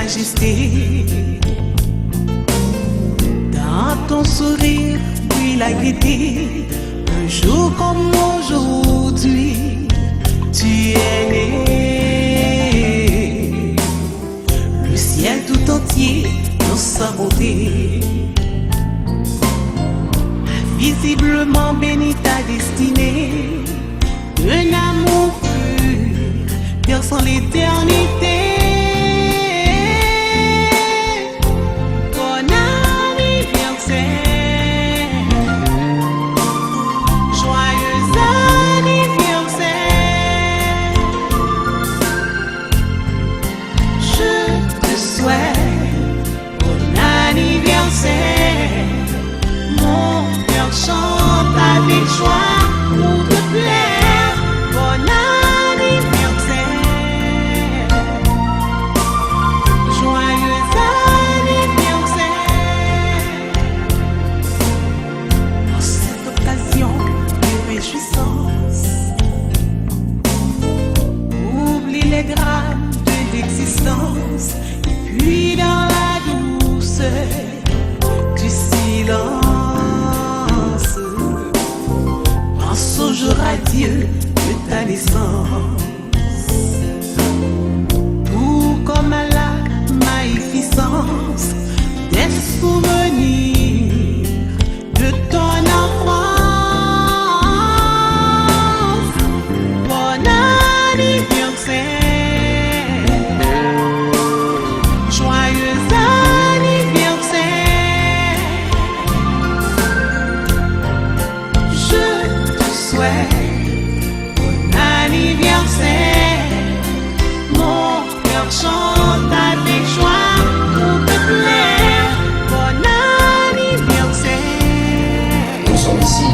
majesté. Dans ton sourire brille la gaieté. Un jour comme aujourd'hui, tu es né. Le ciel tout entier dans sa beauté. Visiblement béni ta destinée. Un amour pur, perçant l'éternité. Bon anniversaire, joyeux anniversaire. Je te souhaite bon anniversaire. Mon cœur chante avec joie pour te plaire. Bon anniversaire, joyeux anniversaire. En cette occasion de réjouissance, oublie les drames de l'existence. Et puis dans la douceur du silence, pense au jour à Dieu de ta naissance. Tout comme à la magnificence des souvenirs de ton enfance. Bon anniversaire, joyeux anniversaire. Je te souhaite bon anniversaire. Mon cœur chante avec joie pour te plaire. Bon anniversaire. Nous sommes ici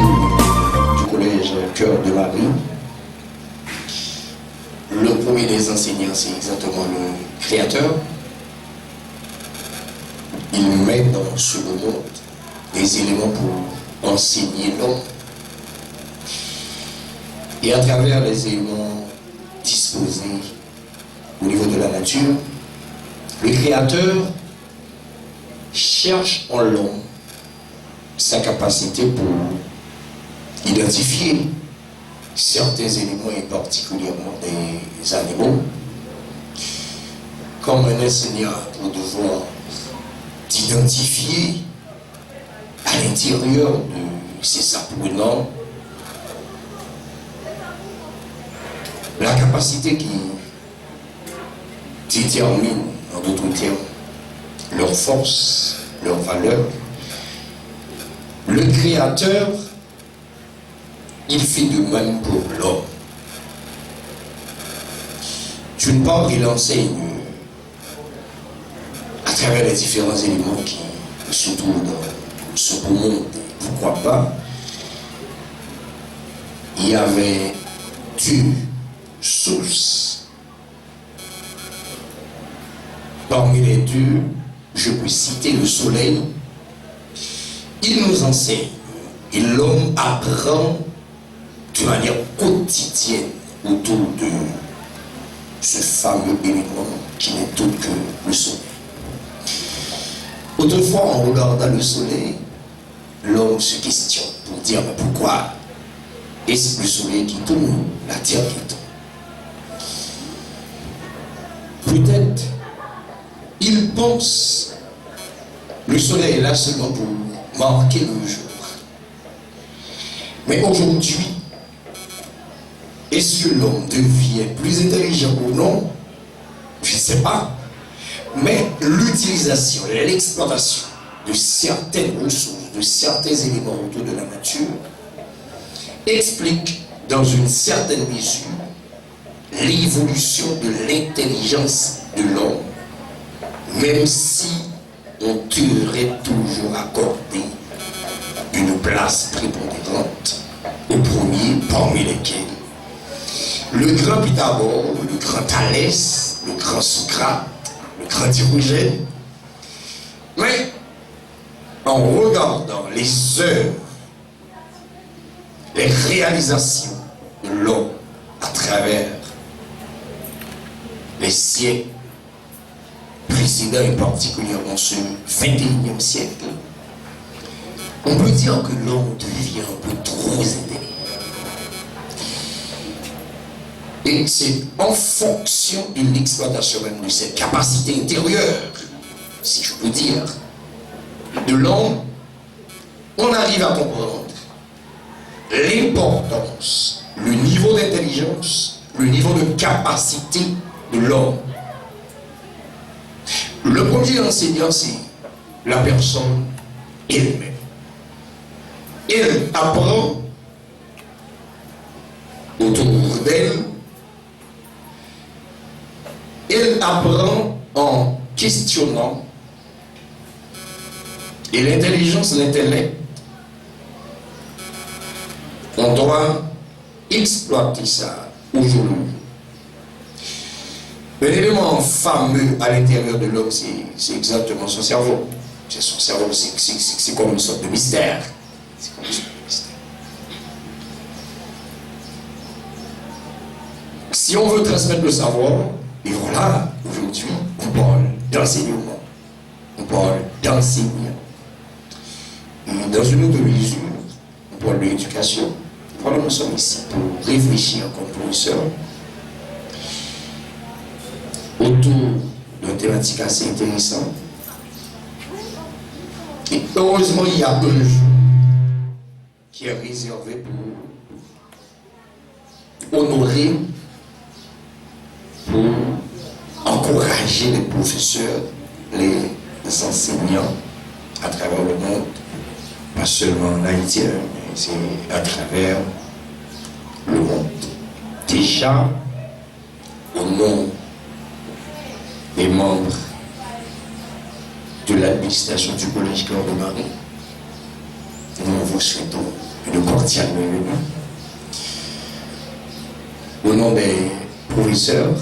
du collège Cœur de Marie. Le premier des enseignants, c'est exactement le Créateur. Il met dans ce monde des éléments pour enseigner l'homme. Et à travers les éléments disposés au niveau de la nature, le Créateur cherche en l'homme sa capacité pour identifier certains éléments et particulièrement des animaux, comme un enseignant pour devoir d'identifier à l'intérieur de ses apprenants la capacité qui détermine, en d'autres termes, leur force, leur valeur. Le Créateur, il fait de même pour l'homme. D'une part, il enseigne à travers les différents éléments qui se trouvent dans ce beau monde. Pourquoi pas? Il y avait Dieu, source. Parmi les dieux, je peux citer le soleil. Il nous enseigne et l'homme apprend de manière quotidienne autour de ce fameux élément qui n'est autre que le soleil. Autrefois, en regardant le soleil, l'homme se questionne pour dire mais pourquoi est-ce le soleil qui tourne, la terre qui tourne? Peut-être il pense le soleil est là seulement pour marquer le jour. Mais aujourd'hui, est-ce que l'homme devient plus intelligent ou non? Je ne sais pas. Mais l'utilisation, l'exploitation de certaines ressources, de certains éléments autour de la nature, explique dans une certaine mesure l'évolution de l'intelligence de l'homme, même si on devrait toujours accorder une place prépondérante aux premiers parmi lesquels le grand Pythagore, le grand Thalès, le grand Socrate, le grand Diogène. Mais en regardant les œuvres, les réalisations de l'homme à travers les siècles précédent et particulièrement ce 21e siècle, on peut dire que l'homme devient un peu trop intelligent. Et c'est en fonction de l'exploitation même de cette capacité intérieure, si je peux dire, de l'homme, on arrive à comprendre l'importance, le niveau d'intelligence, le niveau de capacité de l'homme. Le premier enseignant, c'est la personne elle-même. Elle apprend autour d'elle. Elle apprend en questionnant. Et l'intelligence, l'intellect, on doit exploiter ça aujourd'hui. Un élément fameux à l'intérieur de l'homme, c'est exactement son cerveau. C'est son cerveau, c'est comme une sorte de mystère. C'est comme une sorte de mystère. Si on veut transmettre le savoir, et voilà, aujourd'hui, on parle d'enseignement. On parle d'enseignement. Et dans une autre mesure, on parle de l'éducation. Voilà, nous sommes ici pour réfléchir comme professeurs autour d'une thématique assez intéressante. Et heureusement, il y a un jour qui est réservé pour honorer, pour encourager les professeurs, les enseignants à travers le monde, pas seulement en Haïti, mais c'est à travers le monde. Déjà, au nom des membres de l'administration du Collège Cœur de Marie, nous vous souhaitons une cordiale bienvenue. Au nom des professeurs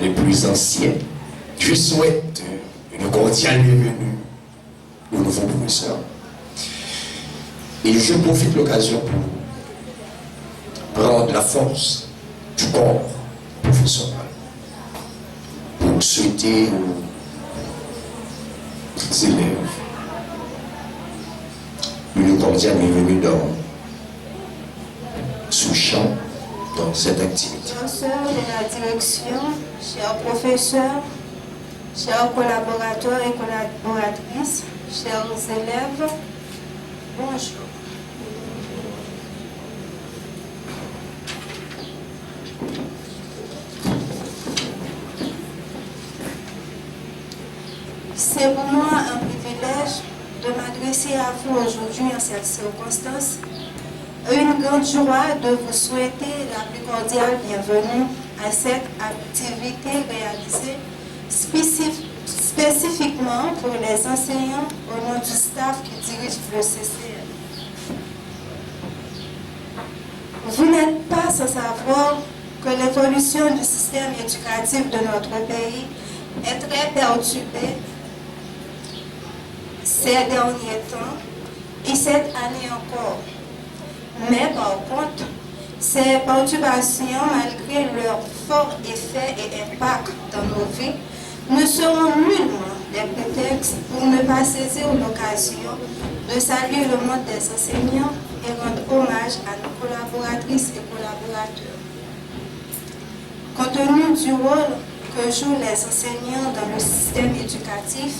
les plus anciens, je souhaite une cordiale bienvenue aux nouveaux professeurs. Et je profite de l'occasion pour prendre la force du corps professionnel pour souhaiter aux élèves une cordiale bienvenue dans ce champ, dans cette activité. Chers sœurs de la direction, chers professeurs, chers collaborateurs et collaboratrices, chers élèves, bonjour. C'est pour moi un privilège de m'adresser à vous aujourd'hui en cette circonstance. Une grande joie de vous souhaiter la plus cordiale bienvenue à cette activité réalisée spécifiquement pour les enseignants au nom du staff qui dirige le CCM. Vous n'êtes pas sans savoir que l'évolution du système éducatif de notre pays est très perturbée ces derniers temps et cette année encore. Mais par contre, ces perturbations, malgré leur fort effet et impact dans nos vies, ne seront nullement des prétextes pour ne pas saisir l'occasion de saluer le monde des enseignants et rendre hommage à nos collaboratrices et collaborateurs. Compte tenu du rôle que jouent les enseignants dans le système éducatif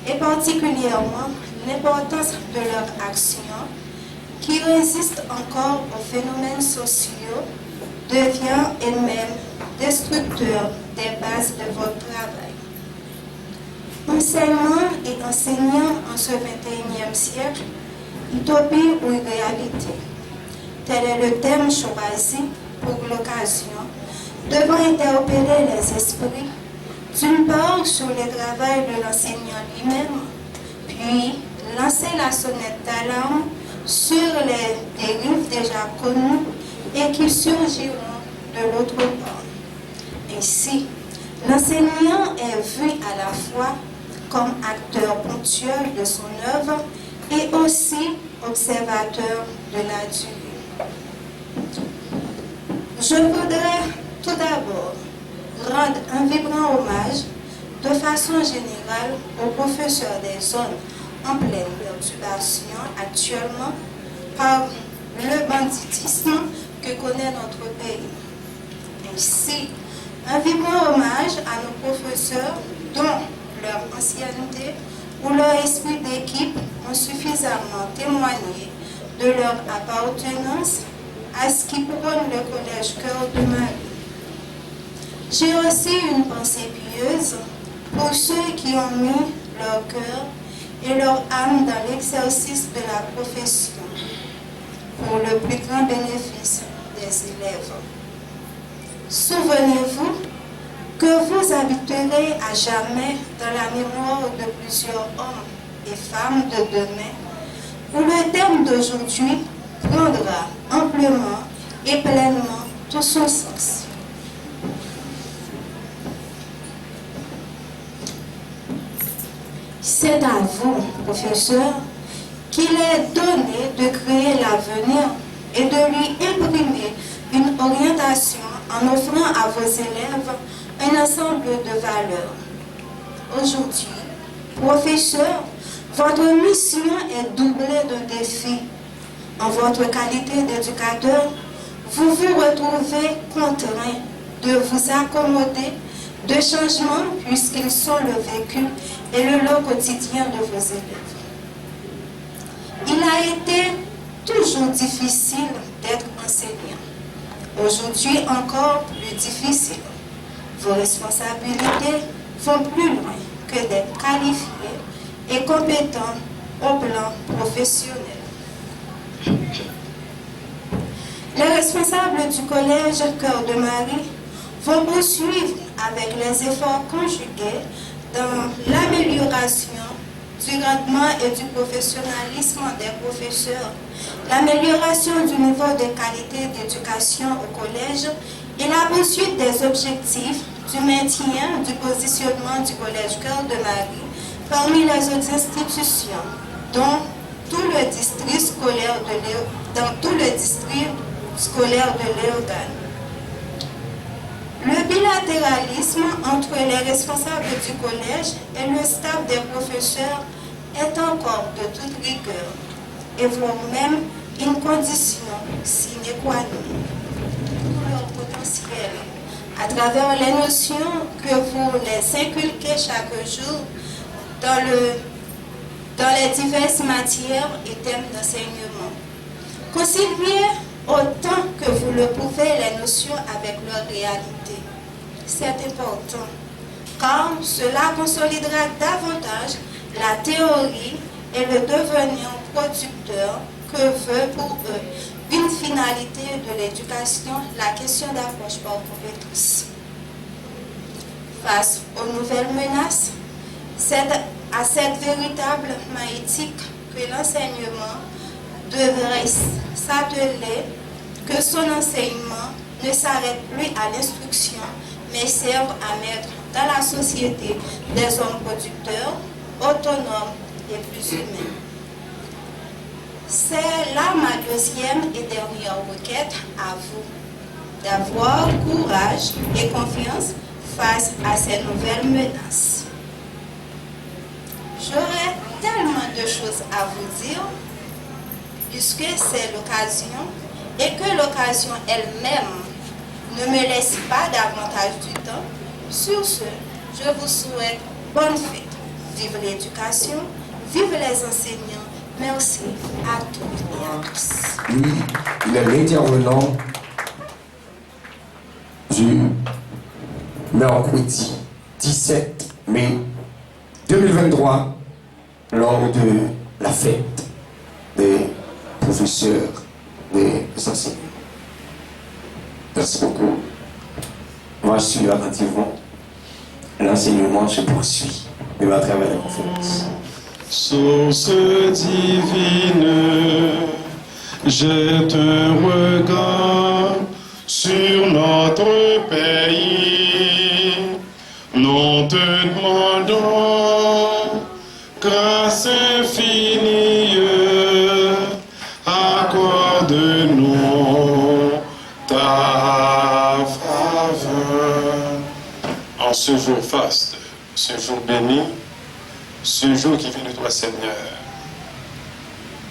et particulièrement l'importance de leur action, qui résiste encore aux phénomènes sociaux, devient elle-même destructeur des bases de votre travail. Enseignement et enseignant en ce 21e siècle, utopie ou réalité? Tel est le thème choisi pour l'occasion, devant interpeller les esprits, d'une part sur le travail de l'enseignant lui-même, puis lancer la sonnette d'alarme sur les dérives déjà connues et qui surgiront de l'autre part. Ainsi, l'enseignant est vu à la fois comme acteur ponctuel de son œuvre et aussi observateur de la durée. Je voudrais tout d'abord rendre un vibrant hommage de façon générale aux professeurs des zones en pleine perturbation actuellement par le banditisme que connaît notre pays. Ainsi, un vibrant hommage à nos professeurs dont leur ancienneté ou leur esprit d'équipe ont suffisamment témoigné de leur appartenance à ce qui prône le Collège Cœur de Marie. J'ai aussi une pensée pieuse pour ceux qui ont mis leur cœur et leur âme dans l'exercice de la profession, pour le plus grand bénéfice des élèves. Souvenez-vous que vous habiterez à jamais dans la mémoire de plusieurs hommes et femmes de demain, où le thème d'aujourd'hui prendra amplement et pleinement tout son sens. C'est à vous, professeurs, qu'il est donné de créer l'avenir et de lui imprimer une orientation en offrant à vos élèves un ensemble de valeurs. Aujourd'hui, professeurs, votre mission est doublée de défis. En votre qualité d'éducateur, vous vous retrouvez contraint de vous accommoder de changements puisqu'ils sont le vécu et le lot quotidien de vos élèves. Il a été toujours difficile d'être enseignant. Aujourd'hui encore plus difficile. Vos responsabilités vont plus loin que d'être qualifiés et compétents au plan professionnel. Les responsables du Collège Cœur de Marie vont poursuivre avec les efforts conjugués dans l'amélioration du rendement et du professionnalisme des professeurs, l'amélioration du niveau de qualité d'éducation au collège et la poursuite des objectifs du maintien du positionnement du Collège Cœur de Marie parmi les autres institutions, dont tout le district scolaire de Léogane. Le bilatéralisme entre les responsables du collège et le staff des professeurs est encore de toute rigueur et voire même une condition sine qua non pour leur potentiel, à travers les notions que vous les inculquez chaque jour dans les diverses matières et thèmes d'enseignement. Conciliez autant que vous le pouvez les notions avec leur réalité. C'est important, car cela consolidera davantage la théorie et le devenir producteur que veut pour eux une finalité de l'éducation, la question d'approche par compétence. Face aux nouvelles menaces, c'est à cette véritable éthique que l'enseignement devrait s'atteler, que son enseignement ne s'arrête plus à l'instruction, mais serve à mettre dans la société des hommes producteurs, autonomes et plus humains. C'est là ma deuxième et dernière requête à vous, d'avoir courage et confiance face à ces nouvelles menaces. J'aurais tellement de choses à vous dire, puisque c'est l'occasion et que l'occasion elle-même ne me laisse pas davantage du temps. Sur ce, je vous souhaite bonne fête. Vive l'éducation, vive les enseignants. Merci à toutes et à tous. Lui, il est l'intervenant du mercredi 17 mai 2023 lors de la fête des professeurs, des enseignants. Merci beaucoup. Moi, je suis attentivement. L'enseignement se poursuit à travers la conférence. Source divine, jette un regard sur notre pays. Nous te demandons grâce infinie, accorde-nous ta faveur. En ce jour faste ce jour béni, ce jour qui vient de toi, Seigneur.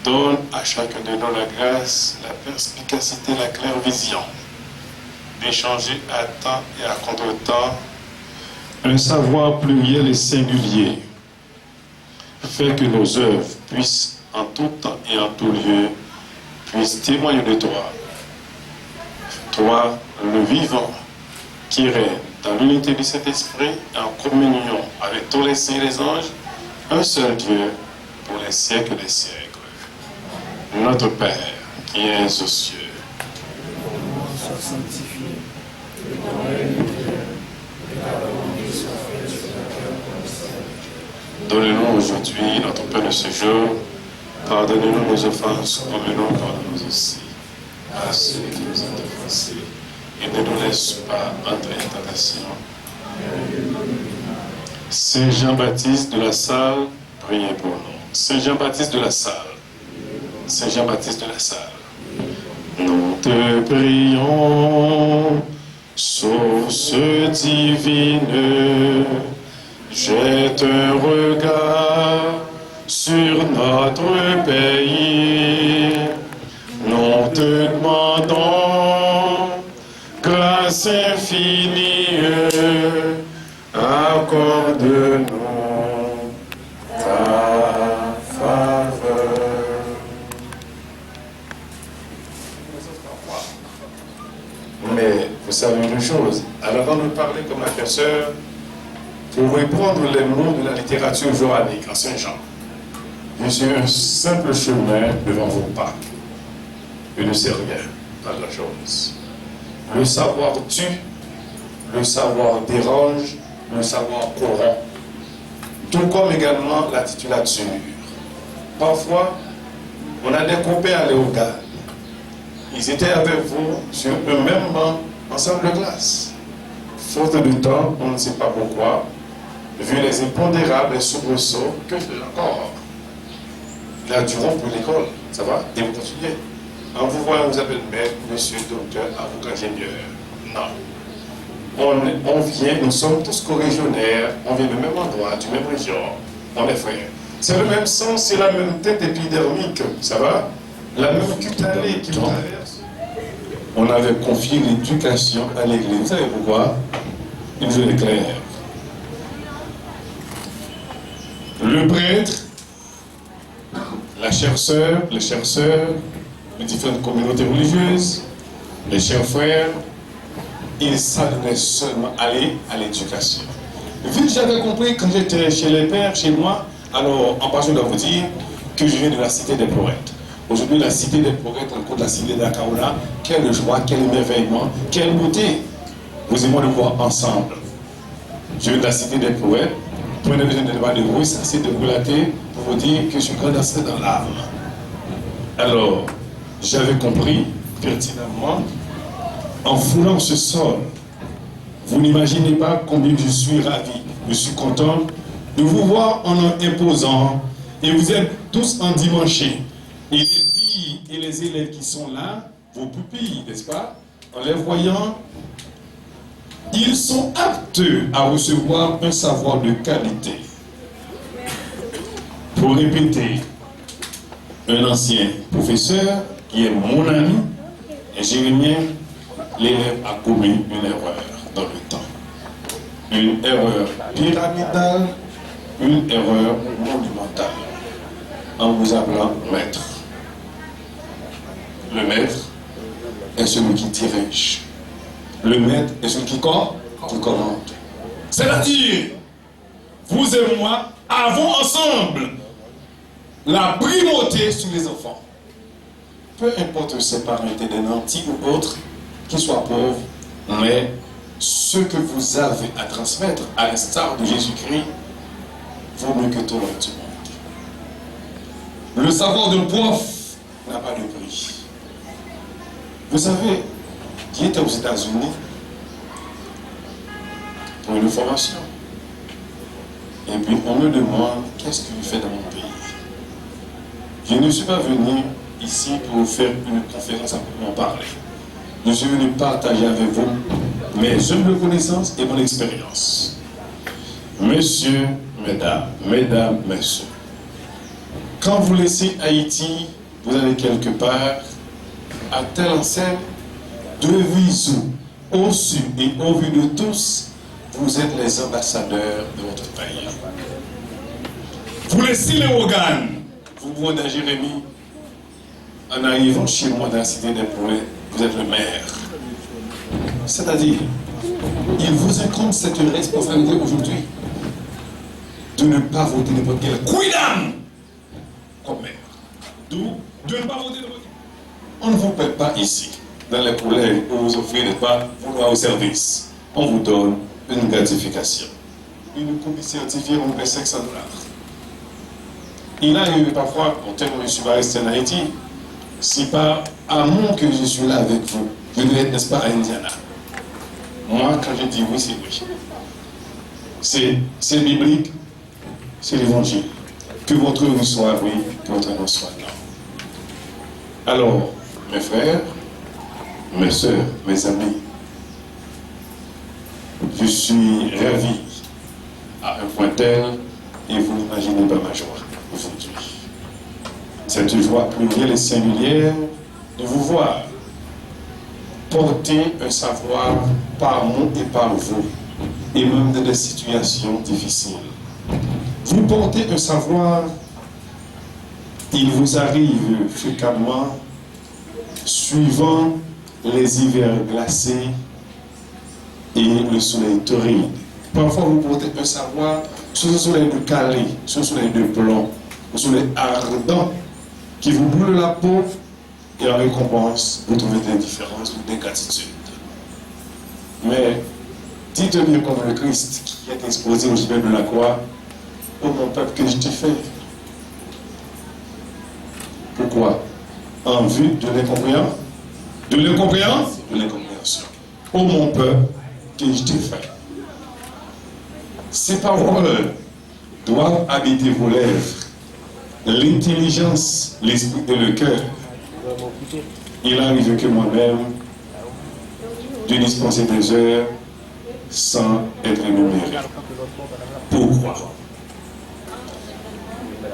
Donne à chacun de nous la grâce, la perspicacité, la claire vision d'échanger à temps et à contre-temps un savoir pluriel et singulier. Fais que nos œuvres puissent en tout temps et en tout lieu puissent témoigner de toi. Toi, le vivant, qui règne dans l'unité du Saint-Esprit, en communion avec tous les saints et les anges, un seul Dieu pour les siècles des siècles. Notre Père, qui es aux cieux, soit sanctifié, donne-nous aujourd'hui notre pain de ce jour. Pardonnez-nous nos offenses, comme nous pardonnons aussi à ceux qui nous ont offensés. Et ne nous laisse pas entrer en tentation. Saint Jean-Baptiste de la Salle, priez pour nous. Saint Jean-Baptiste de la Salle. Saint Jean-Baptiste de la Salle. Nous te prions, source divine, jette un regard sur notre pays. Nous te demandons grâce infinie, accorde-nous ta faveur. Mais vous savez une chose, avant de parler comme la personne, pour reprendre les mots de la littérature johannique en Saint-Jean, je suis un simple chemin devant vos pas. Je ne sais rien dans la chose. Le savoir tue, le savoir dérange, le savoir corrompt. Tout comme également la titulature. Parfois, on a des copains à Léogane. Ils étaient avec vous sur un même banc, ensemble de classe. Faute de temps, on ne sait pas pourquoi, vu les impondérables, les soubresauts, que fait encore? Là, du rond pour l'école, ça va? Et vous continuez. En vous voyant, on vous appelle maître, monsieur, docteur, avocat, ingénieur. Non. On vient, nous sommes tous corrégionnaires, on vient du même endroit, du même région, on est frères. C'est le même sang, c'est la même tête épidermique, ça va? La même cutanée qui traverse. On avait confié l'éducation à l'église. Vous savez pourquoi? Il veut l'éclair. Le prêtre, la chère sœur, les chères sœurs, les différentes communautés religieuses, les chers frères, ils s'adonnaient seulement aller à l'éducation. Vu que j'avais compris quand j'étais chez les pères, chez moi, alors en passant, je dois vous dire que je viens de la cité des poètes. Aujourd'hui, la cité des poètes rencontre la cité de la Kaola. Quelle joie, quel émerveillement, quelle beauté. Vous et moi de voir ensemble. Je viens de la cité des poètes. Prenez besoin de débat de bruit, ça c'est de relater pour vous dire que je suis grand dans l'âme. Alors, j'avais compris pertinemment, en foulant ce sol, vous n'imaginez pas combien je suis ravi, je suis content de vous voir en imposant, et vous êtes tous endimanchés. Et les filles et les élèves qui sont là, vos pupilles, n'est-ce pas, en les voyant, ils sont aptes à recevoir un savoir de qualité. Pour répéter, un ancien professeur qui est mon ami, et Jérémie, l'élève a commis une erreur dans le temps. Une erreur pyramidale, une erreur monumentale, en vous appelant maître. Le maître est celui qui dirige. Le maître est celui qui commande. C'est-à-dire, vous et moi avons ensemble la primauté sur les enfants. Peu importe ses parents étaient des nantis ou autres, qu'ils soient pauvres, mais ce que vous avez à transmettre, à l'instar de Jésus-Christ, vaut mieux que tout le monde. Le savoir de prof n'a pas de prix. Vous savez, qui était aux États-Unis pour une formation. Et puis on me demande qu'est-ce que je fais dans mon pays. Je ne suis pas venu ici pour faire une conférence à proprement parler. Je suis venu partager avec vous mes humbles connaissances et mon expérience. Messieurs, mesdames, mesdames, messieurs, quand vous laissez Haïti, vous allez quelque part, à telle enseigne, de visu, au su et au vu de tous, vous êtes les ambassadeurs de votre pays. Vous laissez les organes, vous vous rendez à Jérémie, en arrivant chez moi dans la cité des poètes, vous êtes le maire. C'est-à-dire, il vous incombe cette responsabilité aujourd'hui de ne pas voter n'importe quel quidam comme maire. D'où de ne pas voter n'importe quel. On ne vous paie pas ici, dans les collèges où vous offrez n'est pas vouloir au service. On vous donne une gratification. Une copie certifiée, on paie $500. Il arrive parfois, pour tel que je suis pas resté en Haïti, si par amour que je suis là avec vous, je devais être, n'est-ce pas, à Indiana. Moi, quand je dis oui, c'est oui. C'est biblique, c'est l'évangile. Que votre oui soit oui, que votre non soit non. Alors, mes frères, mes soeurs, mes amis, je suis ravi à un point tel, et vous n'imaginez pas ma joie aujourd'hui. C'est une joie plurielle et singulière de vous voir porter un savoir par nous et par vous, et même dans des situations difficiles. Vous portez un savoir, il vous arrive fréquemment, suivant les hivers glacés et le soleil torride. Parfois vous portez un savoir sur le soleil de Calais, sur le soleil de plomb, le soleil ardent qui vous brûle la peau, et en récompense, vous trouvez de l'indifférence ou de l'ingratitude. Mais dites bien comme le Christ qui est exposé au chevet de la croix, ô mon peuple, que je t'ai fait. Pourquoi? En vue de l'incompréhension. De l'incompréhension? De l'incompréhension. Ô mon peuple, que je t'ai fait. Ces paroles doivent habiter vos lèvres, l'intelligence, l'esprit et le cœur. Il arrive que moi-même, de dispenser des heures sans être énuméré. Pourquoi?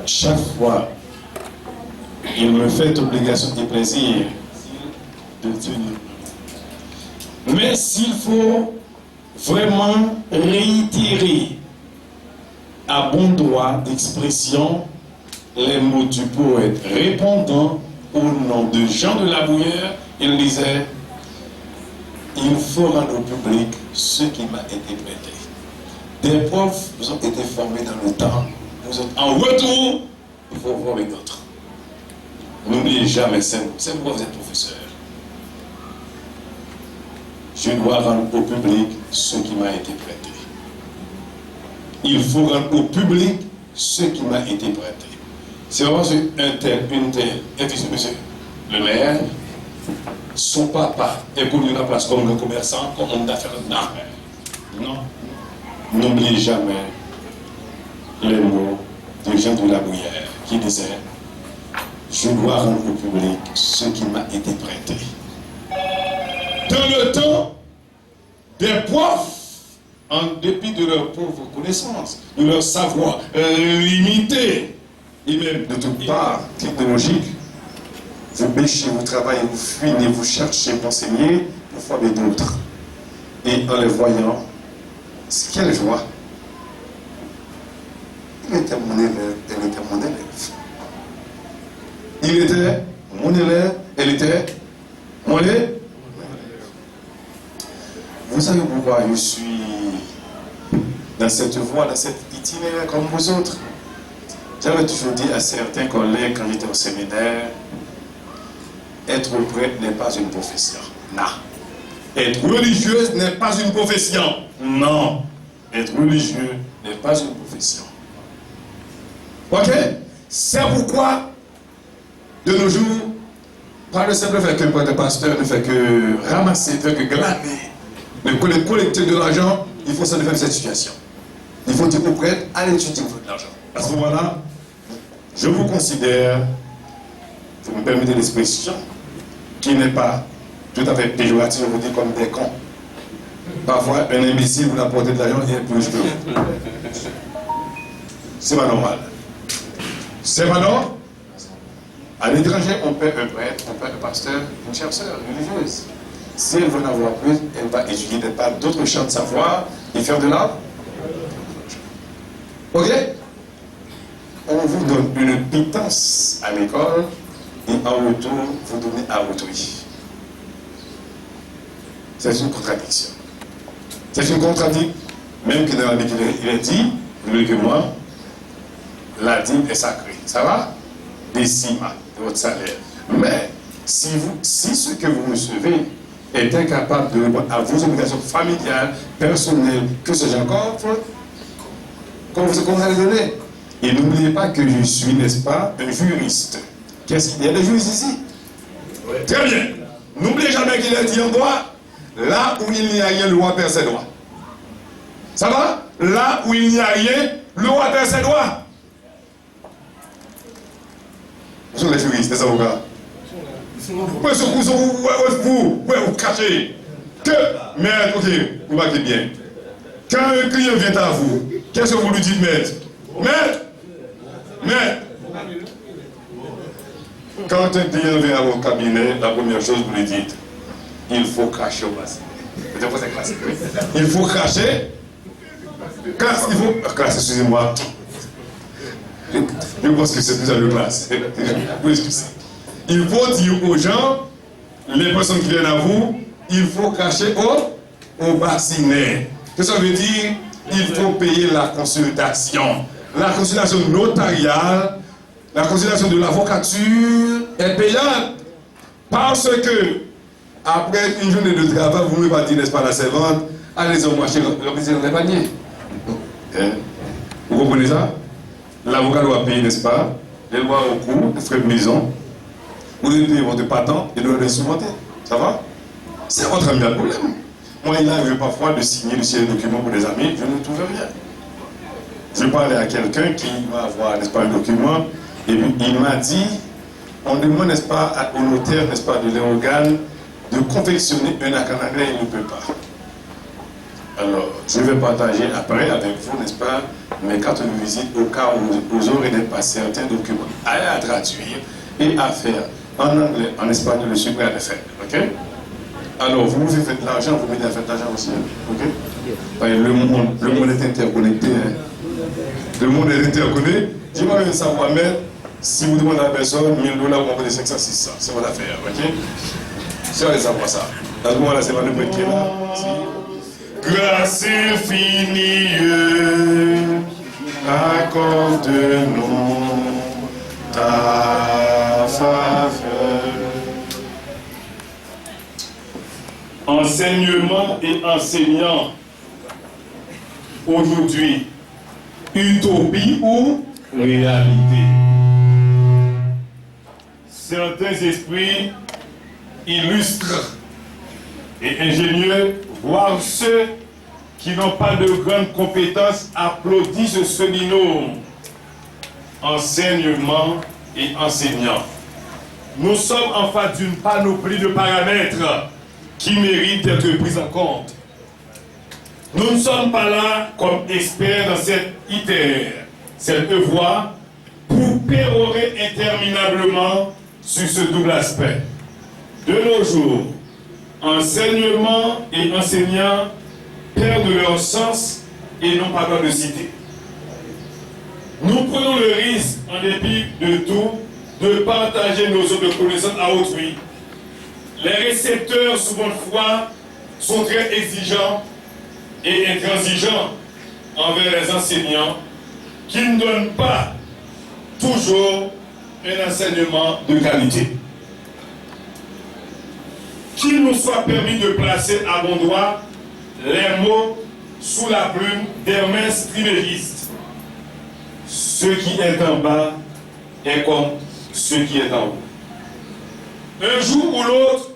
Chaque fois, il me fait obligation et plaisir de tenir. Mais s'il faut vraiment réitérer à bon droit d'expression les mots du poète répondant au nom de Jean de la Bruyère, il disait: il faut rendre au public ce qui m'a été prêté. Des profs vous ont été formés dans le temps, vous êtes en retour, il faut former d'autres. N'oubliez jamais, c'est pourquoi vous êtes professeur. Je dois rendre au public ce qui m'a été prêté. Il faut rendre au public ce qui m'a été prêté. C'est vraiment un tel, une telle, et puis monsieur, le maire, son papa est connu la place comme le commerçant, comme homme d'affaires. Non. N'oubliez jamais les mots de Jean de la Bruyère qui disait: je dois rendre au public ce qui m'a été prêté. Dans le temps des profs, en dépit de leur pauvre connaissance, de leur savoir limité, et même de toute part technologique, vous bêchez, vous travaillez, vous fouinez, vous cherchez, vous enseignez, vous formez d'autres. Et en les voyant, quelle joie! Il était mon élève, elle était mon élève. Il était mon élève, elle était mon élève. Vous savez pourquoi je suis dans cette voie, dans cet itinéraire comme vous autres? J'avais toujours dit à certains collègues quand j'étais au séminaire, être prêtre n'est pas une profession. Non. Être religieuse n'est pas une profession. Non. Être religieux n'est pas une profession. Ok? C'est pourquoi, de nos jours, par le simple fait qu'un prêtre pasteur ne fait que ramasser, ne fait que glaner, mais collecter de l'argent, il faut s'en faire cette situation. Il faut dire au prêtre, allez étudier, vous de l'argent. À ce moment-là, je vous considère, vous me permettez l'expression, qui n'est pas tout à fait péjoratif, je vous dis comme des cons. Parfois, un imbécile vous apporte de l'argent et un plus que vous. C'est pas normal. C'est pas normal. À l'étranger, on paie un prêtre, on paie un pasteur, une chère sœur religieuse. Si elle veut en avoir plus, elle va étudier d'autres champs de savoir et faire de l'art. Ok? On vous donne une pitance à l'école et en retour, vous donnez à autrui. C'est une contradiction. C'est une contradiction. Même que dans la Bible, il est dit, mieux que moi, la dîme est sacrée. Ça va? Décima de votre salaire. Mais si ce que vous recevez est incapable de répondre à vos obligations familiales, personnelles, que sais-je encore, comment vous allez donner? Et n'oubliez pas que je suis, n'est-ce pas, un juriste. Qu'est-ce qu'il y a des juristes ici? Oui. Très bien. N'oubliez jamais qu'il est dit en droit, là où il n'y a rien, le roi perd ses droits. Ça va? Là où il n'y a rien, le roi perd ses droits. Où sont les juristes, les avocats? Où vous cachez? Maître, ok, vous marquez bien. Quand un client vient à vous, qu'est-ce que vous lui dites, maître? Maître! Quand un client vient à votre cabinet, la première chose que vous lui dites, il faut cracher au passé. Il faut cracher. Classe, excusez-moi. Je pense que c'est plus à la classe. Il faut dire aux gens, les personnes qui viennent à vous, il faut cracher au bassinet. Qu'est-ce que ça veut dire? Il faut payer la consultation. La consultation notariale, la consultation de l'avocature est payante. Parce que, après une journée de travail, vous ne pouvez pas dire, n'est-ce pas, la servante, allez au marché, remplissez dans les paniers. Vous comprenez ça? L'avocat doit payer, n'est-ce pas, les lois au cours, les frais de maison. Vous devez payer votre patent et doit l'instrumenter. Ça va? C'est votre ami le problème. Moi, il arrive parfois de signer des documents pour des amis, je ne trouve rien. Je parlais à quelqu'un qui va avoir, n'est-ce pas, un document, et puis il m'a dit, on demande, n'est-ce pas, au notaire, n'est-ce pas, de l'organe, de confectionner un acte en anglais, il ne peut pas. Alors, je vais partager après avec vous, n'est-ce pas, mes cartes de visite au cas où vous aurez pas certains documents à traduire et à faire en anglais, en espagnol, je suis prêt à le faire. Ok? Alors, vous pouvez faire de l'argent, vous mettez à faire de l'argent aussi. Ok? Le monde est interconnecté. Hein? Le monde est interconnecté. Je vais même savoir, mais si vous demandez à la personne, $1000, vous envoyez 500, 600. C'est votre affaire. Ok? Si on va savoir ça. À ce moment-là, c'est pas le point qui est là. Grâce infinie, accorde-nous ta faveur. Enseignement et enseignant. Aujourd'hui, utopie ou réalité? Certains esprits illustres et ingénieux, voire ceux qui n'ont pas de grandes compétences, applaudissent ce binôme. Enseignement et enseignant. Nous sommes en face d'une panoplie de paramètres qui méritent d'être pris en compte. Nous ne sommes pas là comme experts dans cette voie pour pérorer interminablement sur ce double aspect. De nos jours, enseignement et enseignants perdent leur sens et n'ont pas droit de citer. Nous prenons le risque, en dépit de tout, de partager nos autres connaissances à autrui. Les récepteurs, souvent de foi, sont très exigeants et intransigeants envers les enseignants qui ne donnent pas toujours un enseignement de qualité. Qu'il nous soit permis de placer à bon droit les mots sous la plume d'Hermès Trismégiste. Ce qui est en bas est comme ce qui est en haut. Un jour ou l'autre,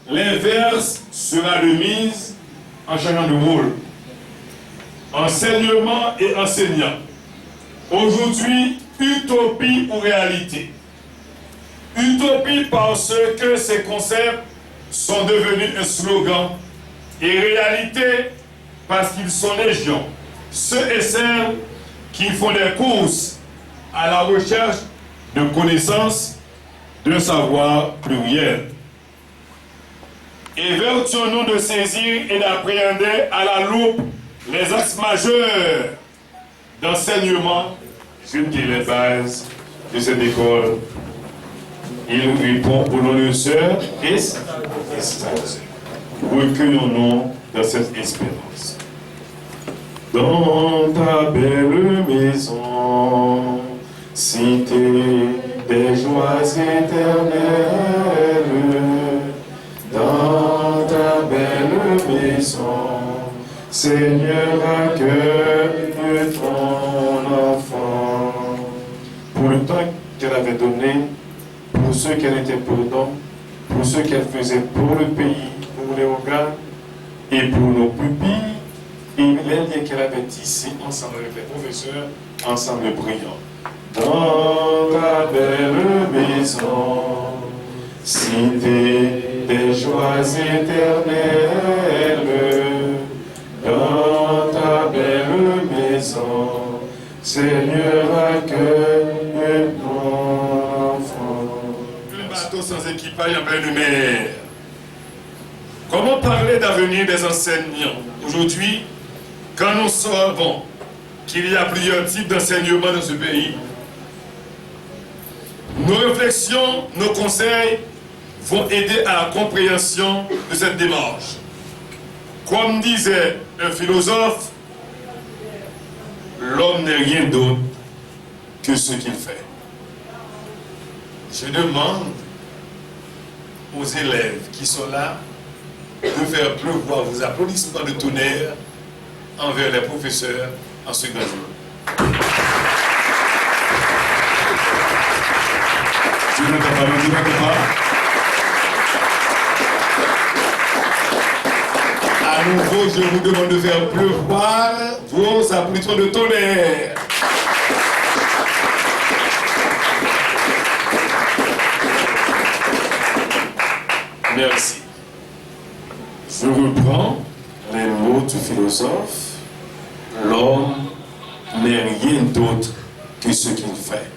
l'inverse sera de mise en changeant de rôle. Enseignement et enseignant. Aujourd'hui, utopie ou réalité. Utopie parce que ces concepts sont devenus un slogan et réalité parce qu'ils sont légion. Ceux et celles qui font des courses à la recherche de connaissances, de savoir pluriel. Évertuons-nous de saisir et d'appréhender à la loupe les axes majeurs d'enseignement jusqu'à les bases de cette école. Il répond au nom de sœur et recueillons-nous dans cette espérance. Dans ta belle maison, cité des joies éternelles, dans ta belle maison, Seigneur, accueille ton enfant. Pour le temps qu'elle avait donné, pour ceux qu'elle était pour nous, pour ceux qu'elle faisait pour le pays, pour les organes et pour nos pupilles, et les liens qu'elle avait tissés ensemble avec les professeurs, ensemble brillants. Dans ta belle maison, cité des joies éternelles, dans ta belle maison, Seigneur, accueille ton enfant. Un bateau sans équipage en pleine mer. Comment parler d'avenir des enseignants aujourd'hui quand nous savons qu'il y a plusieurs types d'enseignement dans ce pays? Nos réflexions, nos conseils vont aider à la compréhension de cette démarche. Comme disait un philosophe, l'homme n'est rien d'autre que ce qu'il fait. Je demande aux élèves qui sont là de faire pleuvoir vos applaudissements de tonnerre envers les professeurs en ce grand jour. Je ne t'entends pas. À nouveau, je vous demande de faire pleuvoir vos applaudissements de tonnerre. Merci. Je reprends les mots du philosophe. L'homme n'est rien d'autre que ce qu'il fait.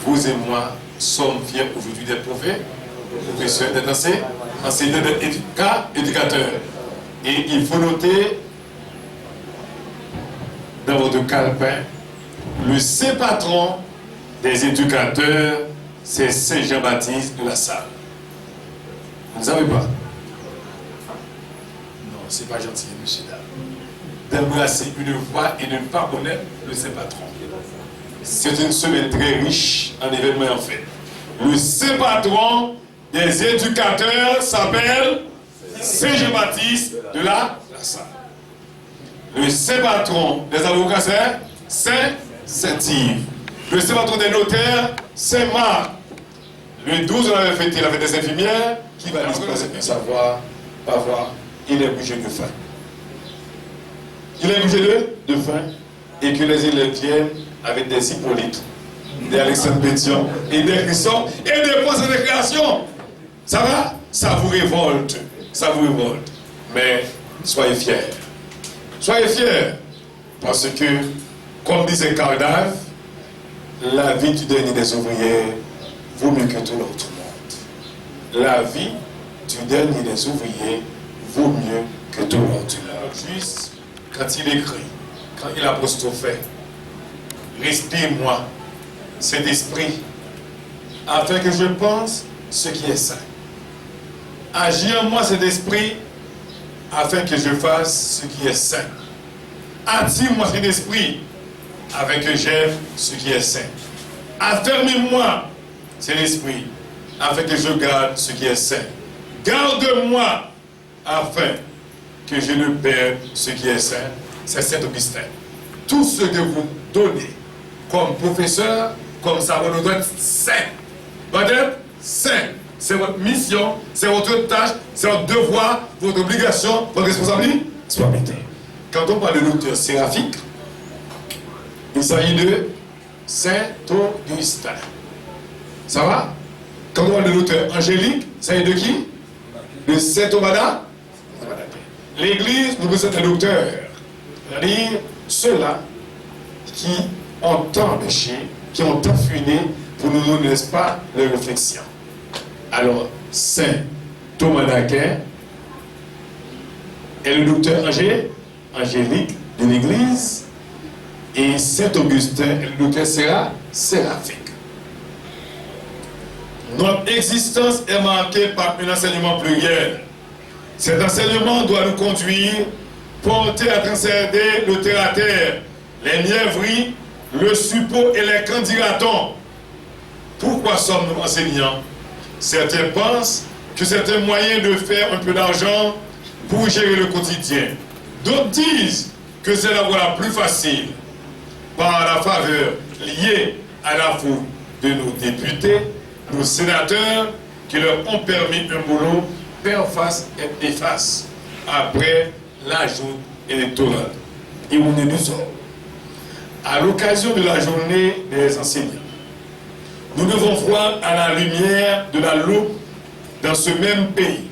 Vous et moi sommes fiers aujourd'hui d'être professeurs, d'être enseignants, d'être éducateurs. Et il faut noter dans votre calepin, le saint patron des éducateurs, c'est Saint Jean-Baptiste de la Salle. Vous ne savez pas? Non, c'est pas gentil, monsieur Dame. D'embrasser une voix et de ne pas connaître le saint patron. C'est une semaine très riche en événements en fait. Le saint patron des éducateurs s'appelle Saint Jean-Baptiste de la Salle. Le saint patron des avocats c'est Saint-Yves. Le saint patron des notaires, c'est Marc. Le 12, on avait fêté la fête des infirmières, qui va savoir, pas voir, il est bougé de faim. Il est bougé de faim, et que les élèves viennent avec des Hippolytes, des Alexandre Pétion, et des Christophe, et des postes de création. Ça va? Ça vous révolte. Ça vous révolte. Mais soyez fiers. Soyez fiers. Parce que, comme disait Karl Dave, la vie du dernier des ouvriers vaut mieux que tout l'autre monde. La vie du dernier des ouvriers vaut mieux que tout l'autre monde. Juste quand il écrit, quand il apostrophait, respire-moi cet esprit, afin que je pense ce qui est saint. Agis en moi cet esprit, afin que je fasse ce qui est saint. Attire-moi cet esprit, afin que j'aime ce qui est saint. Affermis-moi cet esprit, afin que je garde ce qui est saint. Garde-moi, afin que je ne perde ce qui est saint. C'est Saint Augustin. Tout ce que vous donnez comme professeur, comme ça, vous doit être saint. Doit être saint. C'est votre mission, c'est votre tâche, c'est votre devoir, votre obligation, votre responsabilité. Quand on parle de l'auteur séraphique, il s'agit de Saint Augustin. Ça va? Quand on parle de l'auteur angélique, il s'agit de qui? De Saint Thomas L'Église nous besoin de docteurs, c'est-à-dire ceux-là qui ont tant péché, qui ont tant fui pour nous donner, n'est-ce pas, les réflexions. Alors, Saint Thomas d'Aquin est le docteur angélique de l'Église, et Saint Augustin est le docteur séraphique. Notre existence est marquée par un enseignement pluriel. Cet enseignement doit nous conduire, porter à transcender le terre à terre, les niaiveries, le suppôt et les candidatons. Pourquoi sommes-nous enseignants? Certains pensent que c'est un moyen de faire un peu d'argent pour gérer le quotidien. D'autres disent que c'est la voie la plus facile, par la faveur liée à la foule de nos députés, nos sénateurs, qui leur ont permis un boulot faire face et efface après l'ajout électoral. Et on est nous sommes. À l'occasion de la journée des enseignants, nous devons voir à la lumière de la loupe dans ce même pays,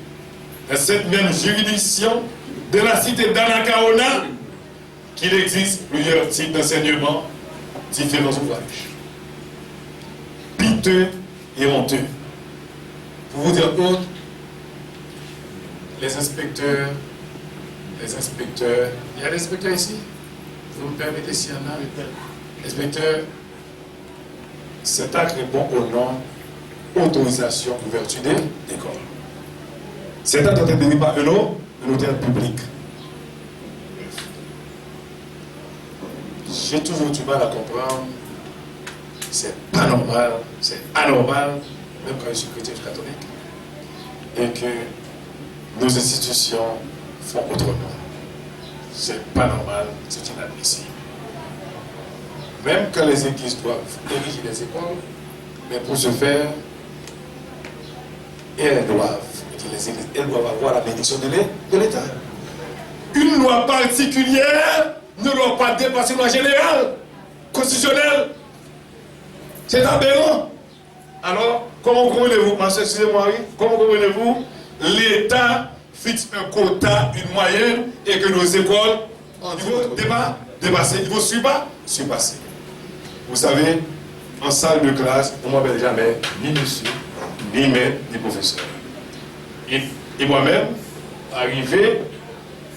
dans cette même juridiction de la cité d'Anacaona, qu'il existe plusieurs types d'enseignement, différents ouvrages. Piteux et honteux. Pour vous dire autre, les inspecteurs, il y a des inspecteurs ici? Vous me permettez s'il y en a? L'inspecteur, cet acte répond au nom autorisation d'ouverture d'école. Cet acte doit être délivré par un notaire public. J'ai toujours du mal à comprendre. C'est pas normal, c'est anormal, même quand je suis chrétien catholique, et que nos institutions font autrement. C'est pas normal, c'est inadmissible. Même quand les églises doivent ériger des écoles, mais pour ce faire, elles doivent avoir la bénédiction de l'État. Une loi particulière ne doit pas dépasser une loi générale, constitutionnelle. C'est aberrant. Alors, comment comprenez-vous, excusez-moi, comment comprenez-vous, l'État fixe un quota, une moyenne, et que nos écoles, niveau dépasser, niveau surpasser. Vous savez, en salle de classe, on ne m'appelle jamais ni monsieur, ni maître, ni professeur. Et moi-même, arrivé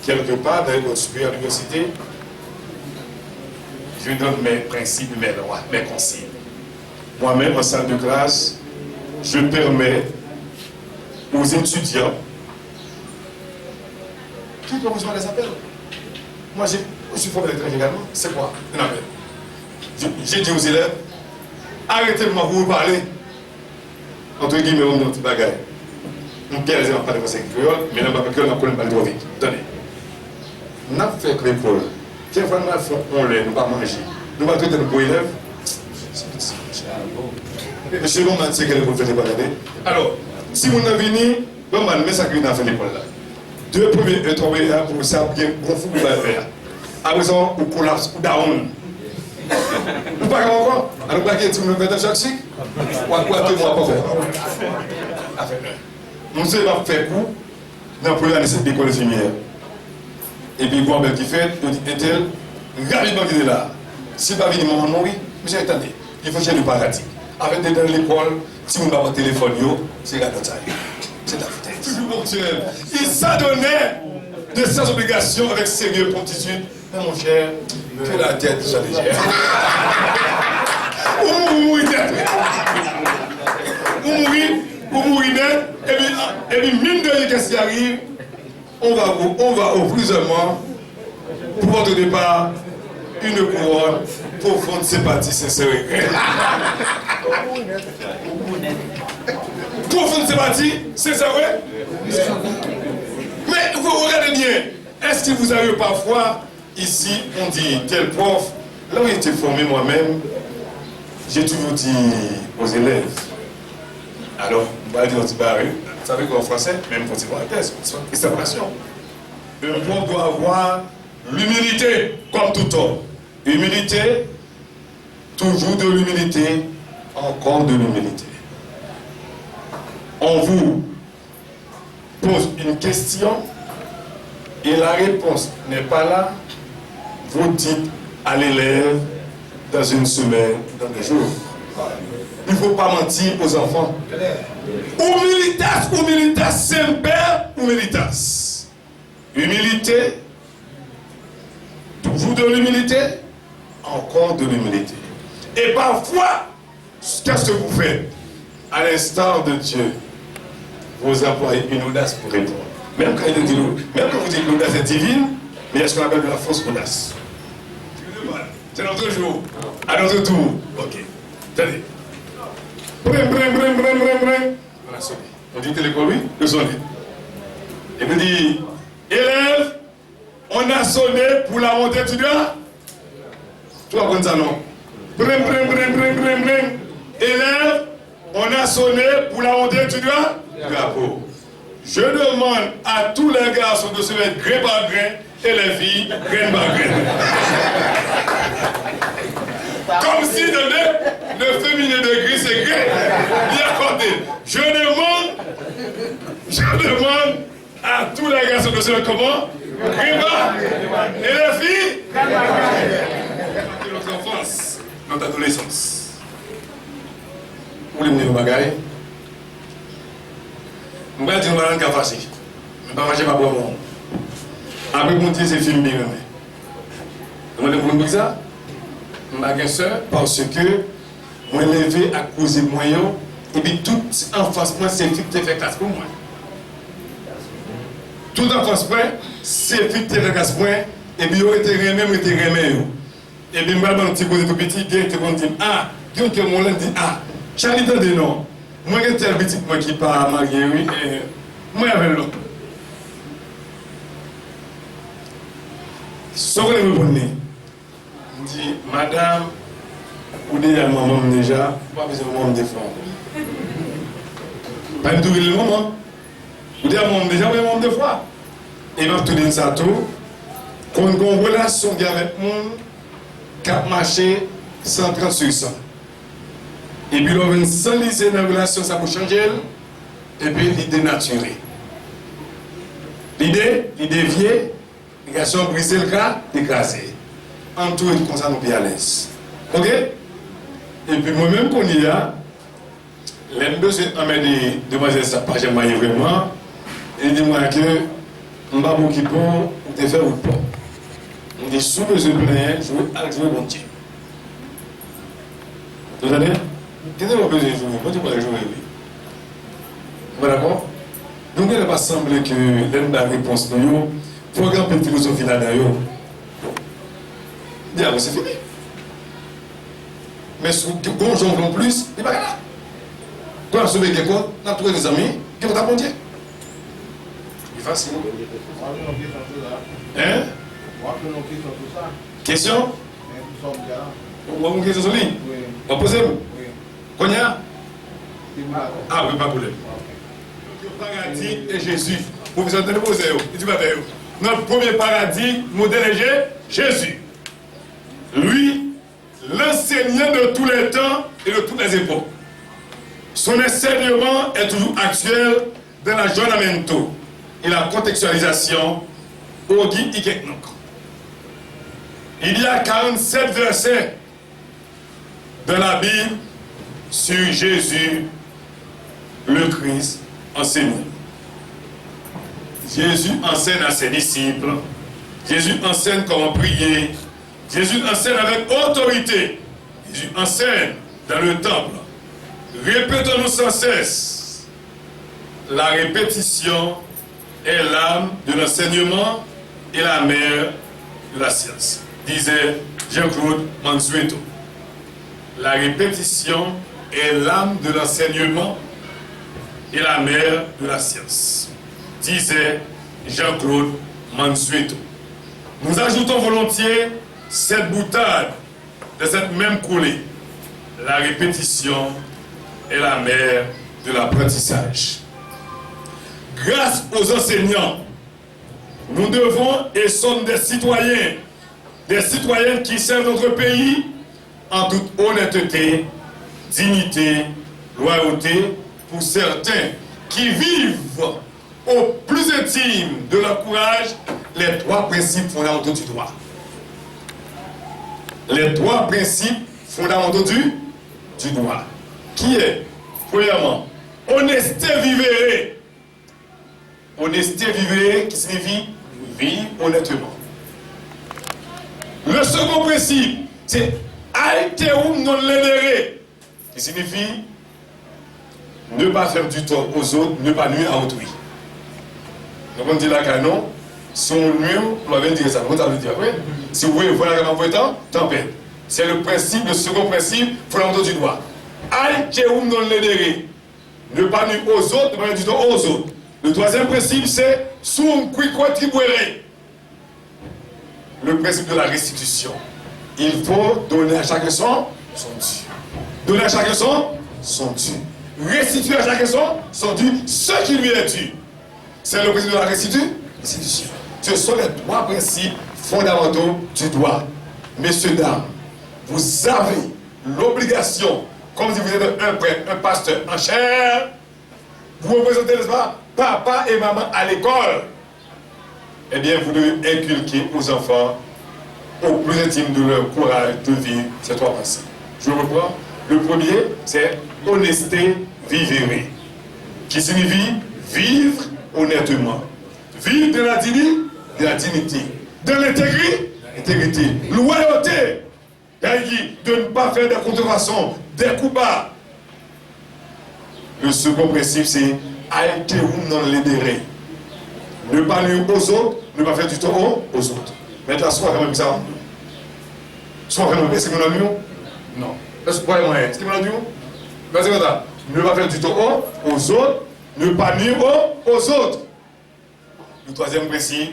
quelque part dans l'école supérieure à l'université, je donne mes principes, mes lois, mes consignes. Moi-même, en salle de classe, je permets aux étudiants qui doivent recevoir les appels. Moi, je suis formé d'étranger également. C'est quoi un appel? J'ai dit aux élèves, arrêtez de vous parler. Entre guillemets, on a un petit bagage. On peut les parler français créole, mais on ne peut pas parler trop vite. Attendez. On a fait l'école. Quelle fois on l'a, nous ne pas manger. Nous ne pas traiter nos élèves. Monsieur Roman, c'est qu'elle vous fait pas regarder. Alors, si vous n'avez venu, Roman, mais ça que vous avez fait l'école là. Deux premiers, trouvez là pour ça, bien, on fout vous va faire. À raison, ou collapse, ou down. Vous pas encore? Alors, vous avez dit, vous me faites un chaque cycle? Ou à quoi tout le monde pas faire? Nous savons faire coup dans la première année de l'école infirmière. Et puis, quand qui fait, on dit, Intel, rapidement qui est là. Si pas venir, maman, non, oui, monsieur, attendez, il faut chercher le paradis. Avec des dans l'école, si vous n'avez pas de téléphone, c'est la notaire. C'est la vitesse. Toujours ponctuel. Il s'adonnait de ses obligations avec sérieux promptitude. Mais mon cher, que la tête soit légère. Vous mourrez net, et puis mine de rien, qu'est-ce qui arrive? On va offrir pour votre départ une couronne profonde sympathie sincère. Profonde sympathie sincère. Mais vous regardez bien, est-ce que vous avez parfois ici, on dit tel prof, là où j'étais formé moi-même, j'ai toujours dit aux élèves, alors, on va dire vous savez qu'en français, même quand c'est pour la thèse, c'est une relation. Un prof doit avoir l'humilité, comme tout homme. Humilité, toujours de l'humilité, encore de l'humilité. On vous pose une question et la réponse n'est pas là, vous dites à l'élève dans une semaine, dans 2 jours. Il ne faut pas mentir aux enfants. Humilitas, humilitas, semper, humilitas. Humilité, toujours de l'humilité, encore de l'humilité. Et parfois, qu'est-ce que vous faites? À l'instar de Dieu, vous employez une audace pour répondre. Même quand vous dites que l'audace est divine, mais il y a ce qu'on appelle de la fausse audace. C'est notre jour. À notre tour. Ok. Tenez. On a sonné. On dit téléphone, oui? Le sonner. Et me dit, élève, on a sonné pour la montée étudiante. Tu vas prendre ça, non? Élève, on a sonné pour la montée étudiante. Drapeau. Je demande à tous les garçons de se mettre grain par grain et les filles grain par grain. Comme si le féminin de gris c'est grain. Bien compté. Je demande à tous les garçons de se mettre comment? Grain par et les filles grain par grain. Notre enfance, notre adolescence. Vous voulez me dire bagaille? Je vais dire que je ne vais pas fâcher. Je ne vais pas fâcher ma bonne monde. Après, mon Dieu, c'est film bien. Vous me demandez ça? Je vais ça parce que je suis levé à cause de moi. Et puis, tout en face, moi, c'est fait que fait classe pour moi. Tout en face, c'est fait que fait classe pour moi. Et puis, je suis remé. Et puis, je vais un petit peu de petit, qui dit ah, qui dit ah, Charlie de non. Moi, je suis un petit peu qui pas marié, oui, et moi, avec l'autre. Ce que je me dis, je dis, madame, vous dites à maman déjà, pas besoin de maman défendre. Pas du tout le moment. Vous dites à maman déjà, oui, maman deux fois. Et je vais tout dire ça tout. Quand on a une relation avec le monde, qui a marché 130 sur 100. Et puis, on va s'enliser dans la relation, ça peut changer. Et puis, l'idée naturelle. L'idée vieille, les garçons briser le cas, écraser. En tout, comme ça, nous sommes à l'aise. Ok? Et puis, moi-même, qu'on y a, les deux, c'est un des demoiselles, ça pas jamais vraiment. Et dis-moi que, on va beaucoup pour te faire ou pas. On dit, sous le jeu de jouer avec le bon Dieu. Vous entendez? Qu'est-ce que vous avez joué? Moi, je peux jouer, oui. Vous d'accord? Donc, il ne va pas sembler que l'un de la réponse de nous, il faut regarder une philosophie là-dedans. Diable, c'est fini. Mais si vous jouez en plus, il n'est pas là. Quand on sauve quelqu'un, on a trouvé des amis, qui vont t'abonder. C'est facile. Hein? Question? Vous avez une question sur lui? Vous posez-vous? Combien? Ah oui, pas de problème. Paradis et Jésus. Vous vous entendez poser. Notre premier paradis, modèle est Jésus. Lui, l'enseignant de tous les temps et de toutes les époques. Son enseignement est toujours actuel dans l'aggiornamento et la contextualisation au guide Ikeknok. Il y a 47 versets dans la Bible sur Jésus, le Christ enseignant. Jésus enseigne à ses disciples. Jésus enseigne comment prier. Jésus enseigne avec autorité. Jésus enseigne dans le temple. Répétons-nous sans cesse. La répétition est l'âme de l'enseignement et la mère de la science, disait Jean-Claude Mansueto. La répétition est l'âme de l'enseignement et la mère de la science, disait Jean-Claude Mansueto. Nous ajoutons volontiers cette boutade de cette même coulée. La répétition est la mère de l'apprentissage. Grâce aux enseignants, nous devons et sommes des citoyennes qui servent notre pays en toute honnêteté, dignité, loyauté, pour certains qui vivent au plus intime de leur courage les trois principes fondamentaux du droit. Les trois principes fondamentaux du droit. Qui est, premièrement, honnêteté vivere. Honnêteté vivere qui signifie vivre honnêtement. Le second principe, c'est aeteum non ledere, qui signifie ne pas faire du tort aux autres, ne pas nuire à autrui. Donc on dit là que non, si on nuit, on va bien dire ça. Vous allez dire, oui. Si vous voulez voir la gamme temps, tempête. C'est le principe, le second principe fondamental du droit. Aeteum non ledere, ne pas nuire aux autres, ne pas faire du tort aux autres. Le troisième principe, c'est sum qui contribuere. Le principe de la restitution. Il faut donner à chacun son dû. Donner à chacun son dû. Restituer à chacun son dû, ce qui lui est dû. C'est le principe de la restitution. Ce sont les trois principes fondamentaux du droit. Messieurs, dames, vous avez l'obligation, comme si vous êtes un prêtre, un pasteur en chair, vous représentez, n'est-ce pas, papa et maman à l'école. Eh bien, vous devez inculquer aux enfants, au plus intime de leur courage de vivre ces trois principes. Je reprends. Le premier, c'est honnêteté vivere, qui signifie vivre honnêtement. Vivre de la dignité, de l'intégrité, loyauté, de ne pas faire des contrefaçons, des coups bas. Le second principe, c'est aeteum non ledere. Ne pas nuire aux autres, ne pas faire du tort aux autres. Maintenant, soit quand même ça. Soit quand même, est-ce que nous l'avons? Non. Est-ce que nous l'avons? Ne pas faire du tort aux autres, ne pas nuire aux autres. Le troisième principe,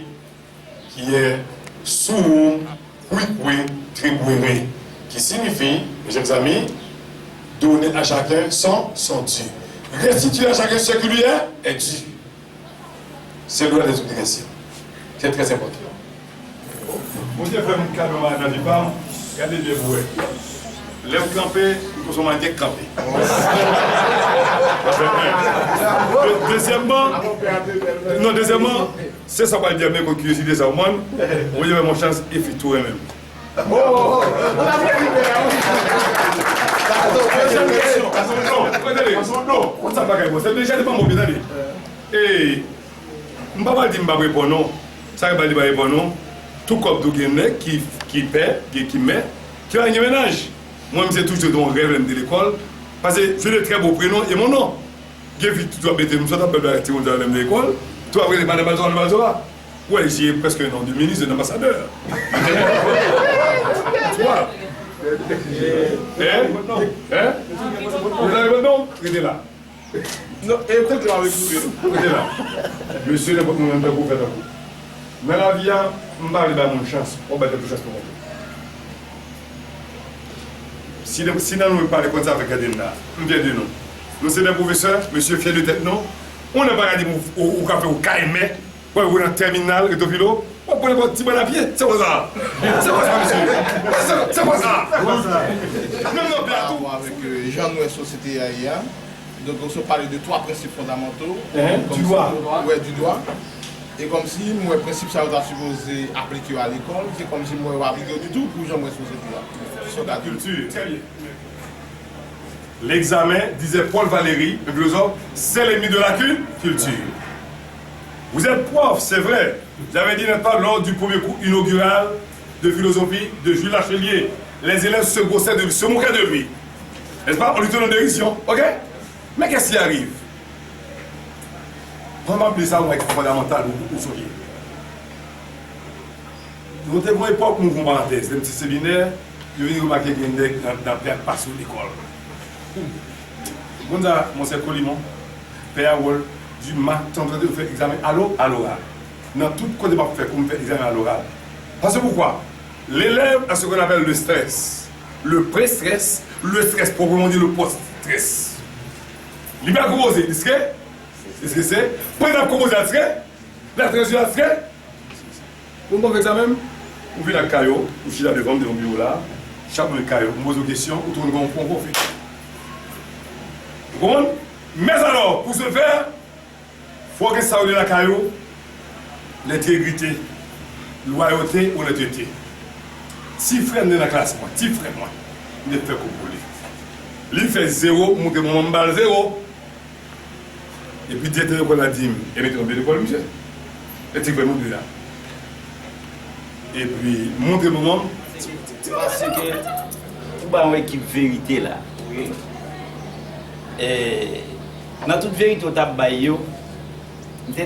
qui est sum quique tribuere, qui signifie, mes chers amis, donner à chacun son dû. Restituer à chacun ce qui lui est dû. C'est le droit des obligations. C'est très important. Mon Dieu fait un cadeau à la vie, regardez bien vous. Lève campé, nous sommes en train de camper. Deuxièmement, c'est ça va dire, mais qu'on curiosité ça au monde, vous avez mon chance et fait tout même. C'est déjà pas mon bien. Et je ne vais pas dire que je ne vais pas répondre non. Ça ne va pas répondre non. Tout comme tout le qui paie, qui met, qui a un ménage. Moi, je toujours dans le rêve de l'école. Parce que j'ai de très beaux prénoms et mon nom. Je vais tout mettre, nous sommes dans l'école. Tout après, les balles dans le Valzora. Oui, j'ai presque un nom de ministre et d'ambassadeur. Tu vois? Vous avez votre nom? Restez là. Non, et peut-être que avec vous. Restez là. Monsieur, n'est pas mon nom de vous faire un coup. Mais la vie, je ne vais pas mon chance. On va être plus chance pour moi. Si nous ne parlons comme ça avec Adena, nous viens de nous. Nous sommes des professeurs, monsieur fier de tête, non? On n'a pas dit au café au KME, ou dans le terminal, et tout philo. On peut pas petit bon à pied, c'est quoi ça? C'est quoi ça, monsieur? C'est quoi ça? Non, bien tout. Avec Jean-Noël Société AIA, donc on se parle de trois principes fondamentaux. Du droit. Oui, du droit. Et comme si moi, le principe ça va supposé appliquer à l'école, c'est comme si moi, je vais appliquer du tout pour Jean-Noël Société. Sur la culture. Très bien. L'examen, disait Paul Valéry, le philosophe, c'est l'ennemi de la culture. Vous êtes prof, c'est vrai. J'avais dit, n'est-ce pas, lors du premier cours inaugural de philosophie de Jules Lachelier, les élèves se brossaient de lui, se moquaient de lui. N'est-ce pas? On lui donne une dérision, ok? Mais qu'est-ce qui arrive? On va appeler ça un fondamental ou sourire. Nous avons une époque où nous avons parenthèse, un petit séminaire, je viens remarquer qu'il y a un pas sur l'école. Mon cher Colimon, père du matin, en train de faire examen à l'oral. Dans tout côté, pas faire comme faire examen à l'oral. Parce que pourquoi? L'élève a ce qu'on appelle le stress, le pré-stress, le stress, proprement dit le post-stress. Il va composer, est-ce que c'est? Pendant composer le stress, la stress sur le stress, on va faire examen, on vient à Caillot, on chie là devant, devant le bureau là, chaque Caillot, on pose des questions, on tourne comme on fait. Vous comprenez? Mais alors, pour ce faire, il faut que ça ait la caillou, l'intégrité, loyauté, honnêteté. Si frère dans la classe, moi, si frère, moi, il fait pour lui. Il fait 0, monter mon balle 0. Et puis, directeur de la dit, et mettez un peu de quoi, monsieur. Et tu fais monter là. Et puis, monter mon nom. Parce que, tout bas une équipe vérité là. Et, dans toute vérité, au tabac,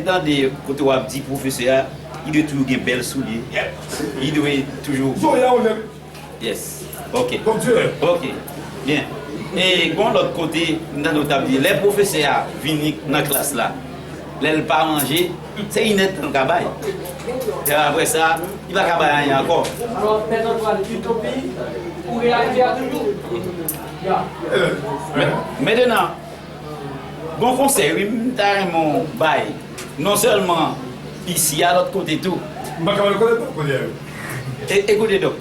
dans des côtés où on dit professeur, il doit toujours avoir belles souliers. Il doit toujours. Yes. Ok. Ok. Bien. Et bon, l'autre côté, dans notre table, les professeurs viennent dans la classe là. Les pas manger, c'est inette dans le cabaye. Et après ça, il va cabaye encore. Alors, maintenant, on va l'utopie pour réaliser à toujours. Maintenant, bon conseil, oui, mon bail. Non seulement ici, à l'autre côté tout. Écoutez donc.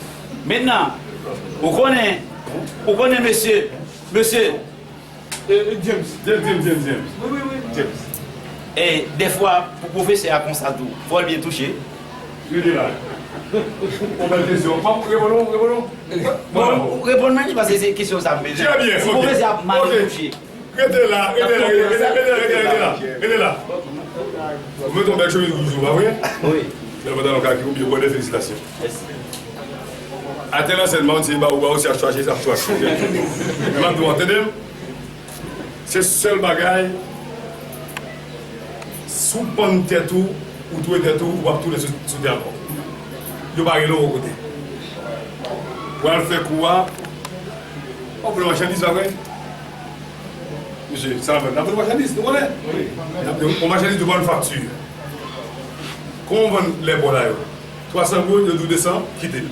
Maintenant, vous connaissez monsieur. James. Oui. James. Et des fois, pour professeur à constat tout, il faut bien toucher. Il est là. On va question. Répondons. Répondons parce que c'est une question ça me dit. Très bien. Pour professeur mal touché. Restez là. Vous mettez un chemin de vous, pas vrai? Oui. C'est le cas qui vous bien bonne félicitations. Attends l'enseignement, c'est aussi à choisir ça. C'est seul bagaille. Sous bonne tête ou tout tête ou tout les sous terre. Yo pas aller au côté. Pour le faire quoi? On peut marchandise après. Monsieur, ça va, on peut marchandise, vous connaissez? Oui. On marchandise de bonne facture. Quand on vend les bons là, 300 euros, de 200, quittez.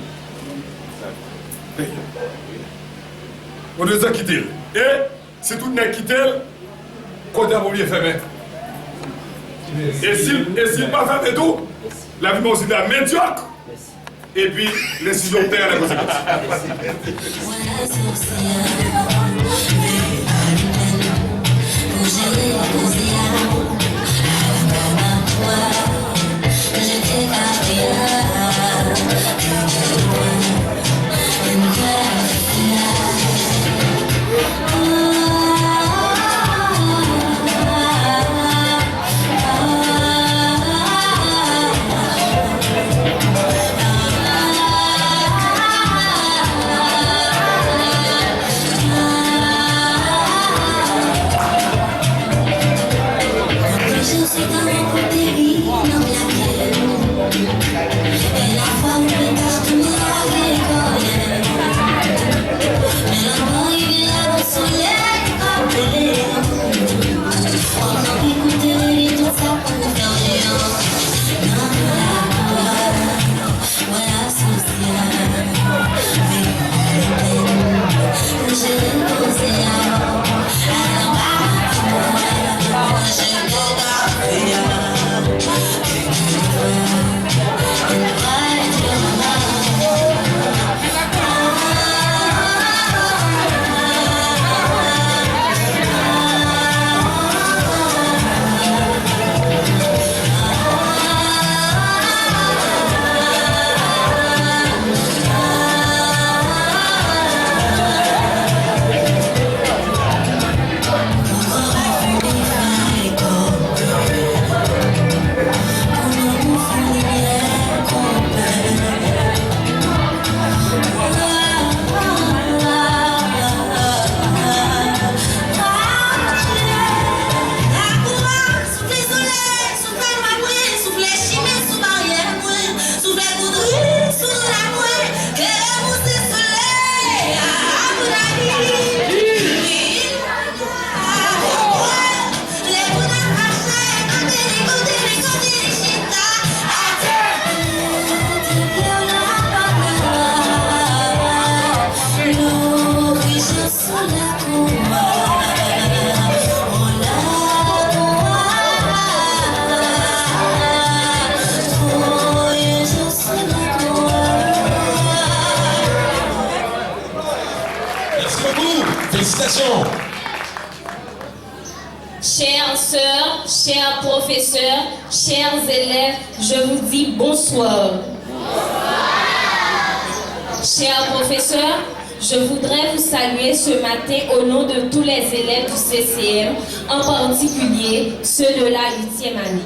On doit quitter. Et si tout n'est quitté, quand on va fermer. Et s'il pas fait de tout, la vie aussi est médiocre. Et puis, les décisions perdent la conséquence. Félicitations. Chères sœurs, chers professeurs, chers élèves, je vous dis bonsoir. Chers professeurs, je voudrais vous saluer ce matin au nom de tous les élèves du CCM, en particulier ceux de la 8e année.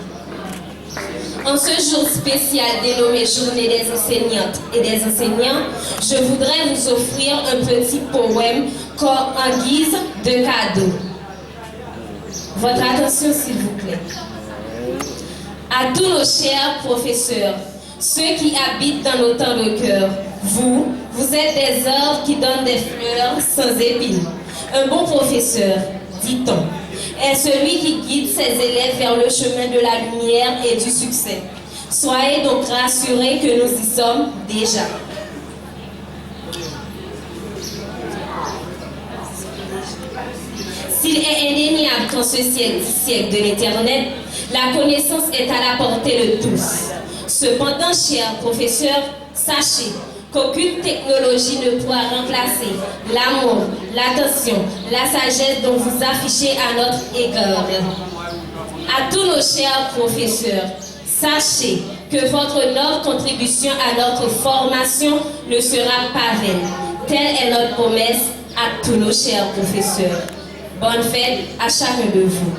En ce jour spécial dénommé Journée des enseignantes et des enseignants, je voudrais vous offrir un petit poème en guise de cadeau. Votre attention s'il vous plaît. À tous nos chers professeurs, ceux qui habitent dans nos temps de cœur, vous êtes des arbres qui donnent des fleurs sans épines. Un bon professeur, dit-on, est celui qui guide ses élèves vers le chemin de la lumière et du succès. Soyez donc rassurés que nous y sommes déjà. S'il est indéniable qu'en ce siècle de l'Internet, la connaissance est à la portée de tous. Cependant, chers professeurs, sachez qu'aucune technologie ne pourra remplacer l'amour, l'attention, la sagesse dont vous affichez à notre égard. À tous nos chers professeurs, sachez que votre noble contribution à notre formation ne sera pas vaine. Telle est notre promesse à tous nos chers professeurs. Bonne fête à chacun de vous.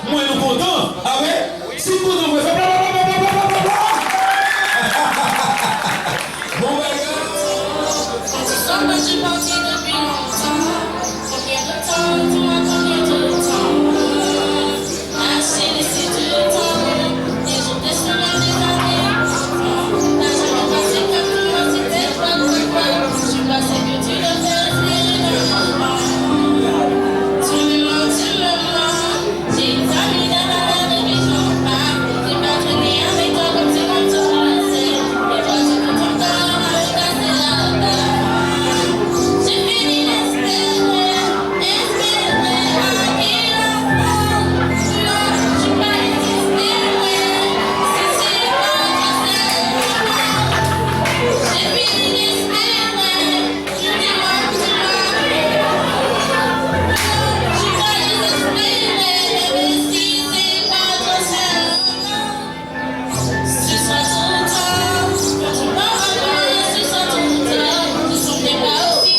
Moi, nous content. Ah ouais? Si vous nous faites bon, Ensemble, j'ai parti depuis longtemps. Combien de temps, dis-moi combien de temps. Assez laissé du temps. Des jours, des semaines, des années. N'a jamais passé comme toi, c'était pas de toi. Je suis passé que tu le fais, tu me mens. J'ai une famille dans la révision. T'es pas traîné avec toi comme c'est comme ça. Et toi, tu peux ton corps, avec ta j'ai fini d'espérer, à qui l'enfant. Non, je n'ai pas désespéré, si c'est pas que c'est. J'ai fini d'espérer, je dis-moi que tu m'as. Je n'ai pas désespéré, si c'est pas que c'est. Ce sera tout le temps, quand tu m'as ce sera tout le temps. Ne souvenez pas aussi.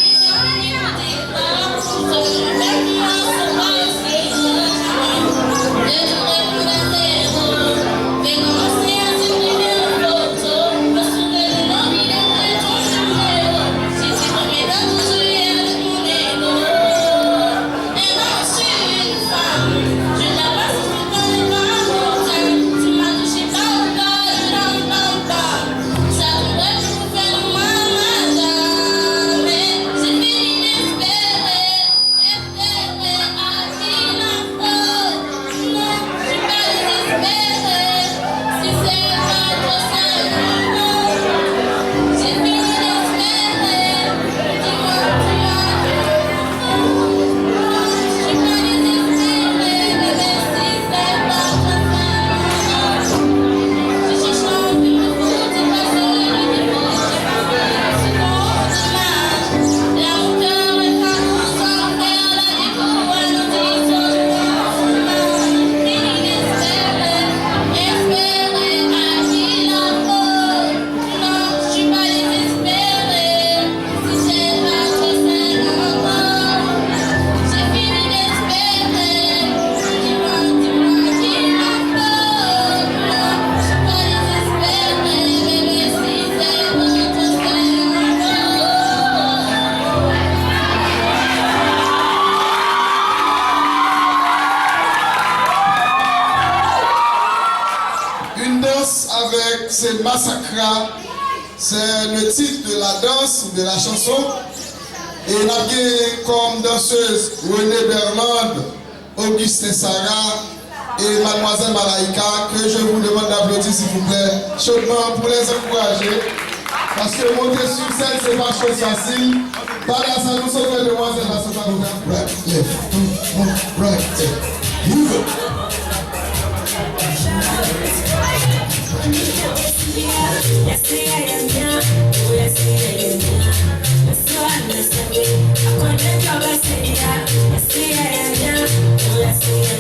C'est Massacra, c'est le titre de la danse ou de la chanson. Et on a comme danseuse René Berland, Augustin Sarah et Mademoiselle Malaika, que je vous demande d'applaudir s'il vous plaît, chaudement pour les encourager. Parce que monter sur scène, c'est pas chose facile. Par là, ça nous sauve les demoiselles, ça va nous faire right, left, right, left. Move it. Yes,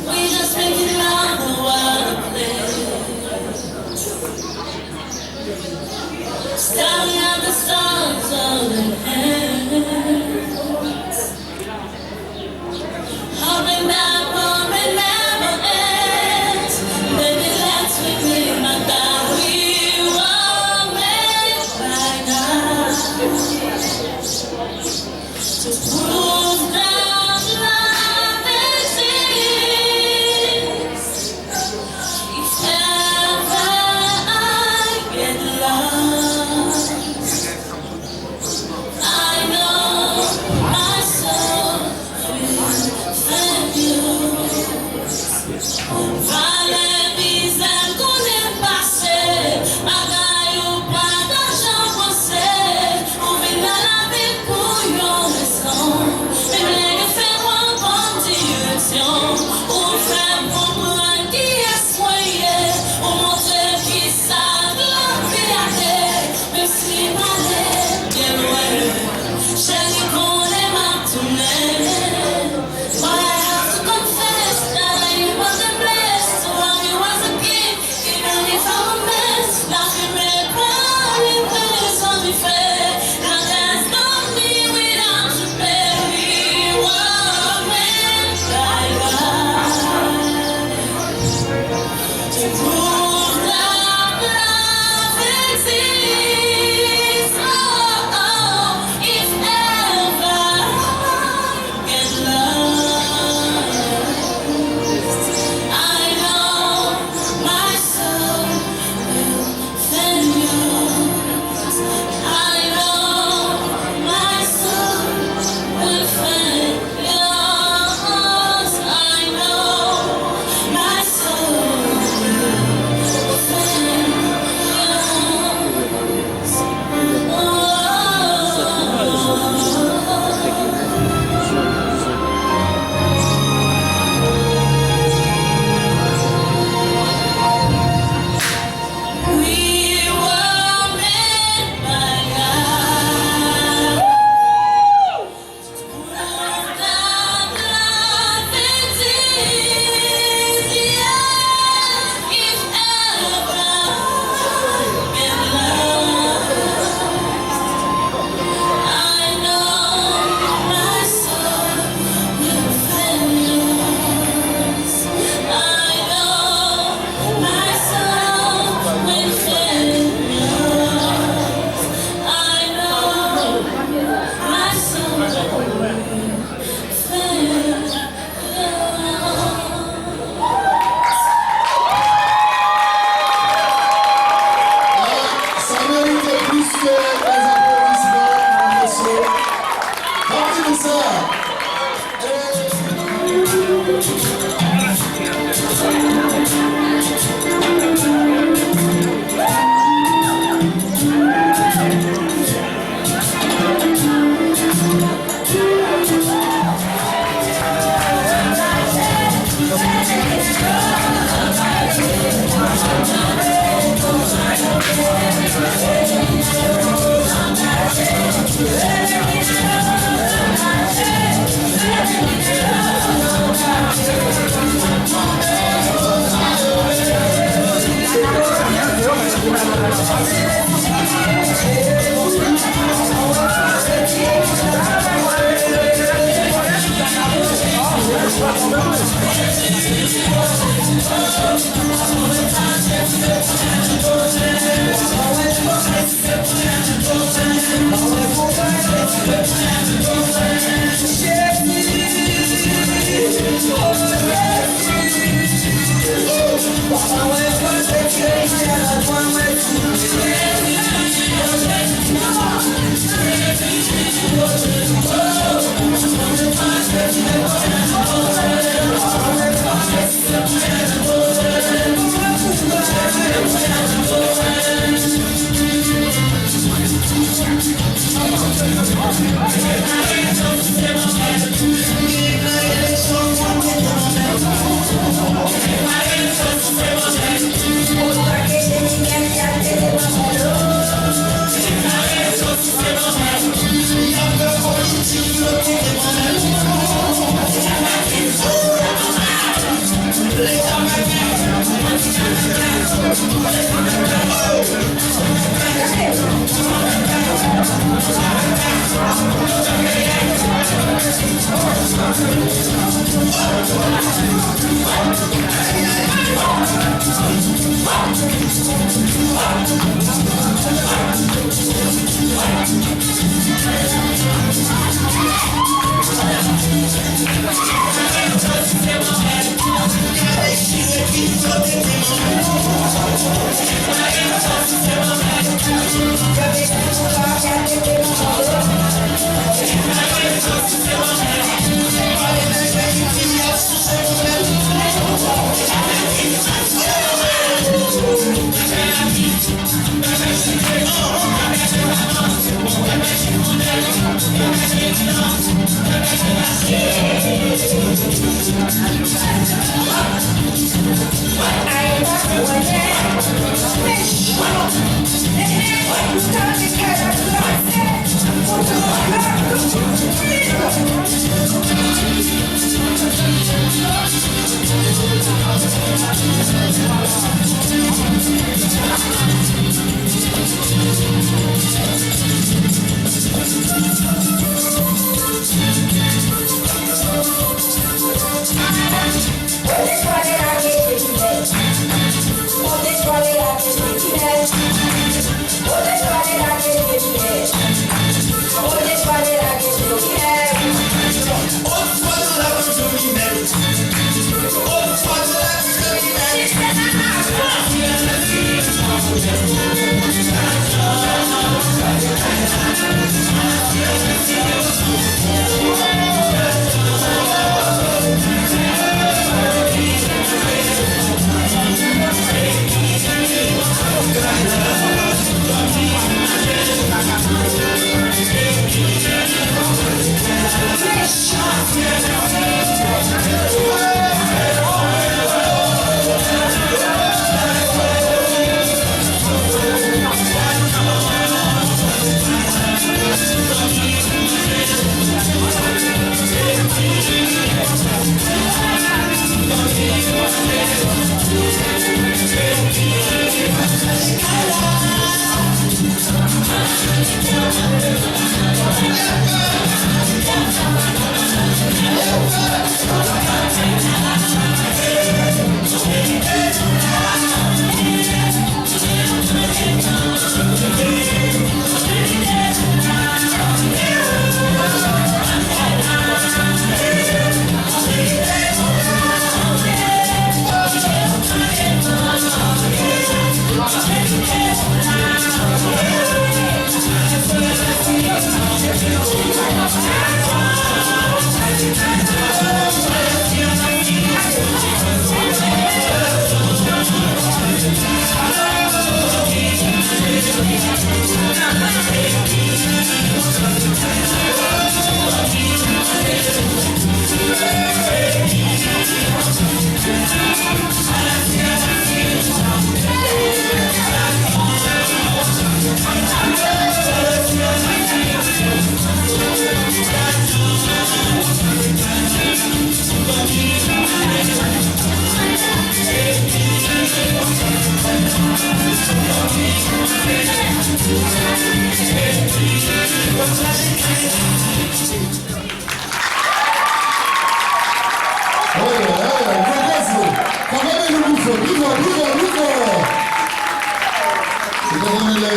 We just make Thank you.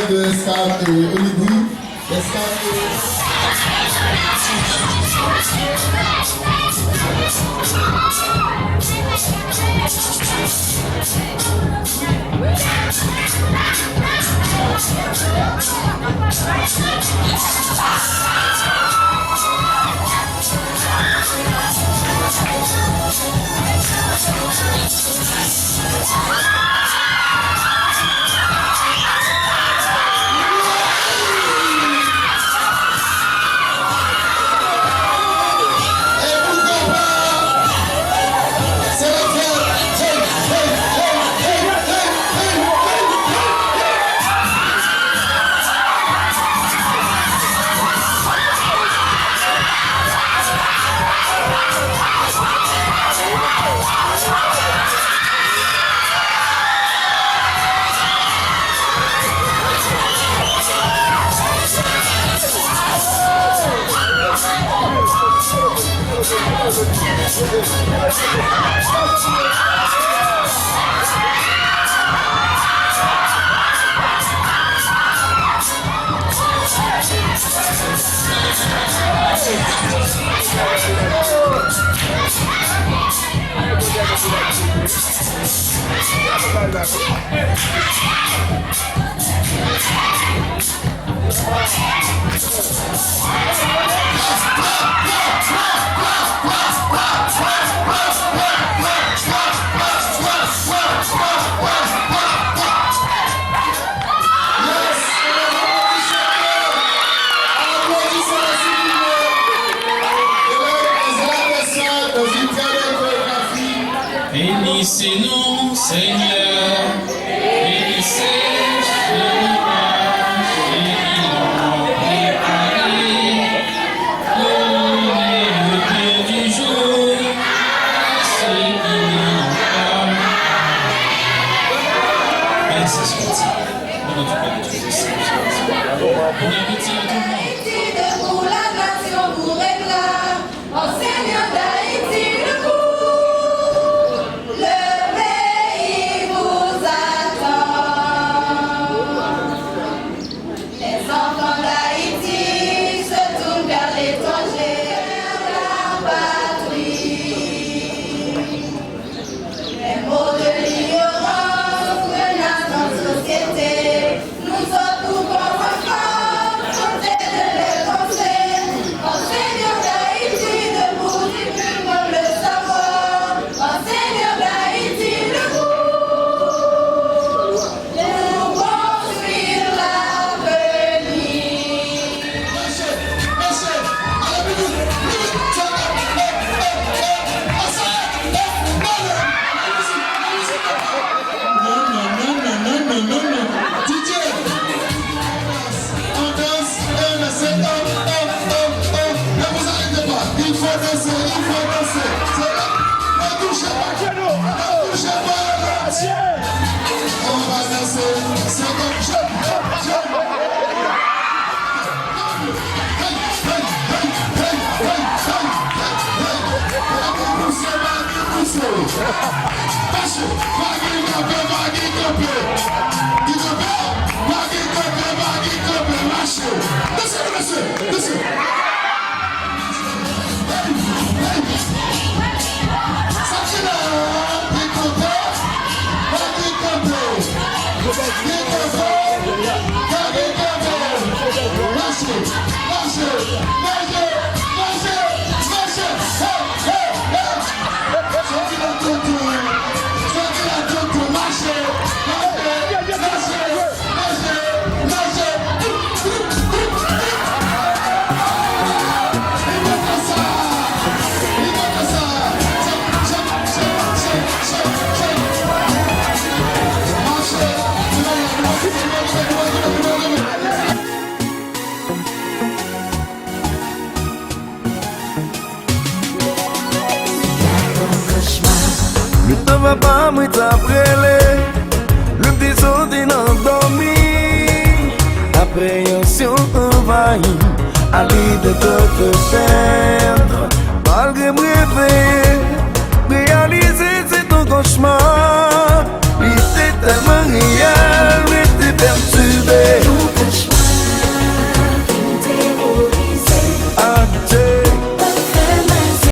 De Escale et Olivry. Bénissez-nous, Seigneur, bénissez ce repas et préparé. Donnez le pain du jour à ceux qui n'ont pas. Merci, Seigneur. Au nom du Père et du Fils et du Saint-Esprit. On invite tout le monde. Pour la nation, vous réclame, oh Seigneur d'Haïti, debout. Papa m'a t'apprêlé, le petit sauté dans dormi, l'appréhension envahie, à l'idée de te perdre. Malgré me réveiller, réaliser c'est ton cauchemar. Il était tellement réel.